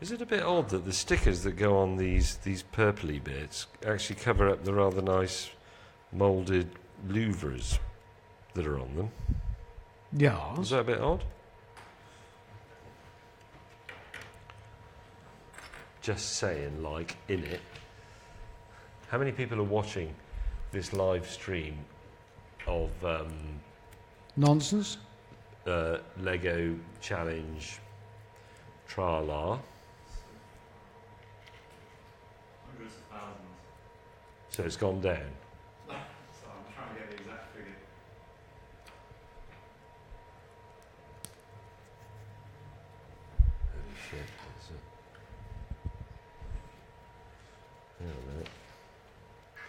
Is it a bit odd that the stickers that go on these purpley bits actually cover up the rather nice moulded louvres that are on them? Yeah. Is that a bit odd? Just saying, like, in it. How many people are watching this live stream of Nonsense? Lego Challenge Tra-la? Hundreds of thousands. So it's gone down. So I'm trying to get the exact figure. Holy shit. That's it. Hang on a minute.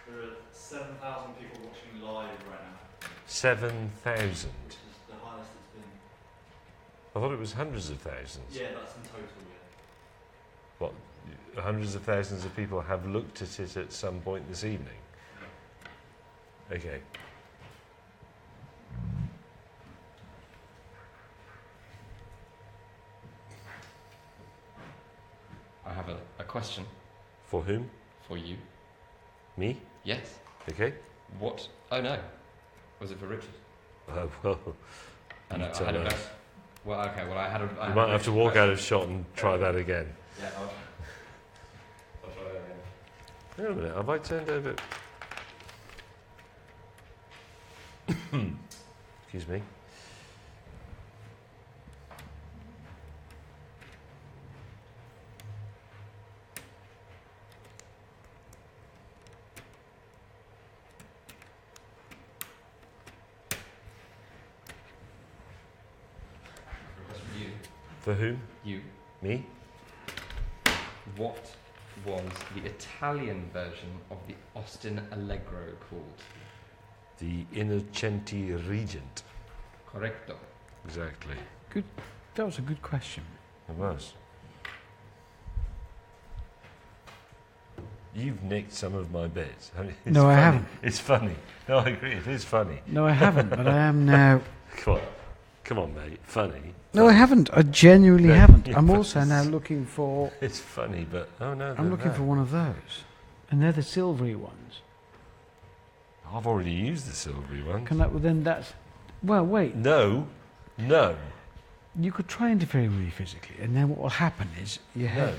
There are 7,000 people watching live right now, 7,000. which is the highest it's been. I thought it was hundreds of thousands. Yeah, that's in total, yeah. What? Hundreds of thousands of people have looked at it at some point this evening. Okay. I have a question For whom? for you. Me? Yes. Okay. What? Oh no. Was it for Richard? Well, I know. You I tell had a us. very, well, okay. Well, I had a. I you had might a have to Richard walk out question. of shot and try that again. Yeah. I'll try that again. Hang on a minute. Have I turned over? Excuse me. For whom? You. Me? What was the Italian version of the Austin Allegro called? The Innocenti Regent. Correcto. Exactly. Good. That was a good question. It was. You've nicked some of my bits. I mean, it's No, I funny. haven't. It's funny. No, I agree. It is funny. No, I haven't, but I am now. Come on, mate. Funny. No, I haven't. I genuinely No, haven't. yeah, I'm but also now looking for. It's funny, but oh no. I'm looking for one of those, and they're the silvery ones. I've already used the silvery one. Can that? Well, then that's. Well, wait. No. You could try interfering with me physically, and then what will happen is you No. have.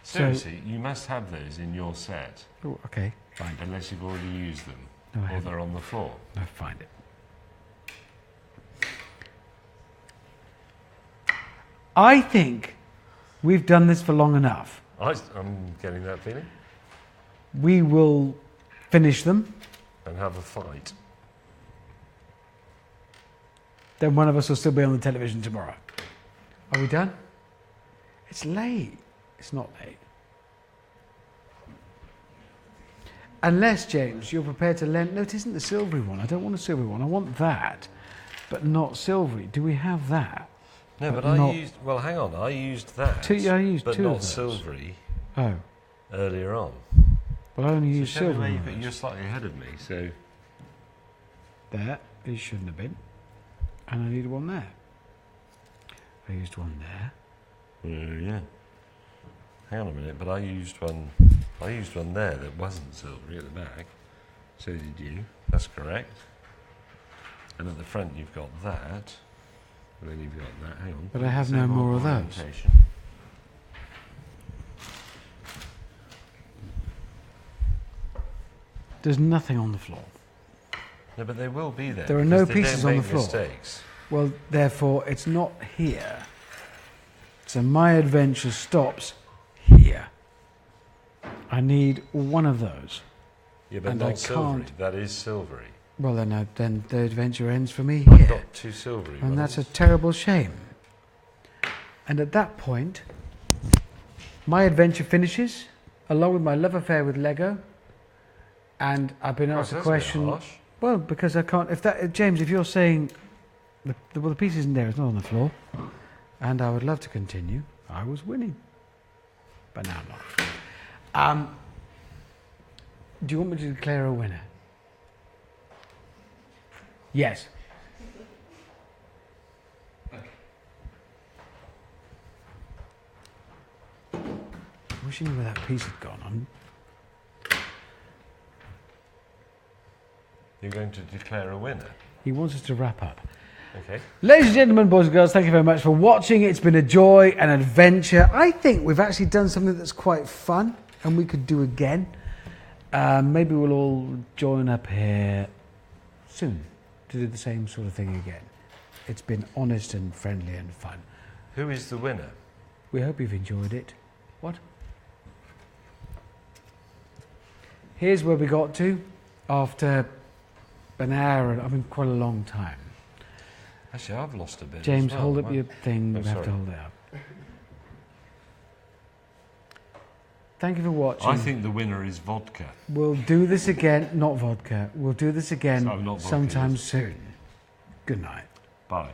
Seriously, you must have those in your set, Oh, okay, fine. unless you've already used them, No, I or haven't. they're on the floor. I'll find it. I think we've done this for long enough. I'm getting that feeling. We will finish them. And have a fight. Then one of us will still be on the television tomorrow. Are we done? It's late. It's not late. Unless, James, you're prepared to lend... No, it isn't the silvery one. I don't want a silvery one. I want that, but not silvery. Do we have that? No, but not- I used... Well, hang on. I used that. I used but two not of those. silvery Oh. earlier on. Well, I only So used show me silver where ones. you're slightly ahead of me, so... There. It shouldn't have been. And I need one there. I used one there. yeah. Hang on a minute, but I used one there that wasn't silvery at the back. So did you. That's correct. And at the front you've got that. And then you've got that. Hang on. But I have Same no more of those. orientation. There's nothing on the floor. No, but they will be there. There are no because they pieces don't on the make floor. Mistakes. Well, therefore, it's not here. So my adventure stops here. I need one of those. Yeah, but And I not silvery. can't- That is silvery. Well, then the adventure ends for me I've here. got two silvery And ones. that's a terrible shame. And at that point, my adventure finishes, along with my love affair with Lego. And I've been asked a That's a bit question. harsh. Well, because I can't. James, if you're saying the piece isn't there, it's not on the floor, and I would love to continue, I was winning, but now I'm not. Do you want me to declare a winner? Yes. I wish I knew where that piece had gone. You're going to declare a winner. He wants us to wrap up. Okay. Ladies and gentlemen, boys and girls, thank you very much for watching. It's been a joy and adventure. I think we've actually done something that's quite fun and we could do again. Maybe we'll all join up here soon to do the same sort of thing again. It's been honest and friendly and fun. Who is the winner? We hope you've enjoyed it. What? Here's where we got to after an hour, quite a long time. Actually, I've lost a bit. James, as well. hold up Well, your thing. Oh, You have to sorry. hold it up. Thank you for watching. I think the winner is vodka. We'll do this again. Not vodka. We'll do this again So not vodka, sometime yes. soon. Good night. Bye.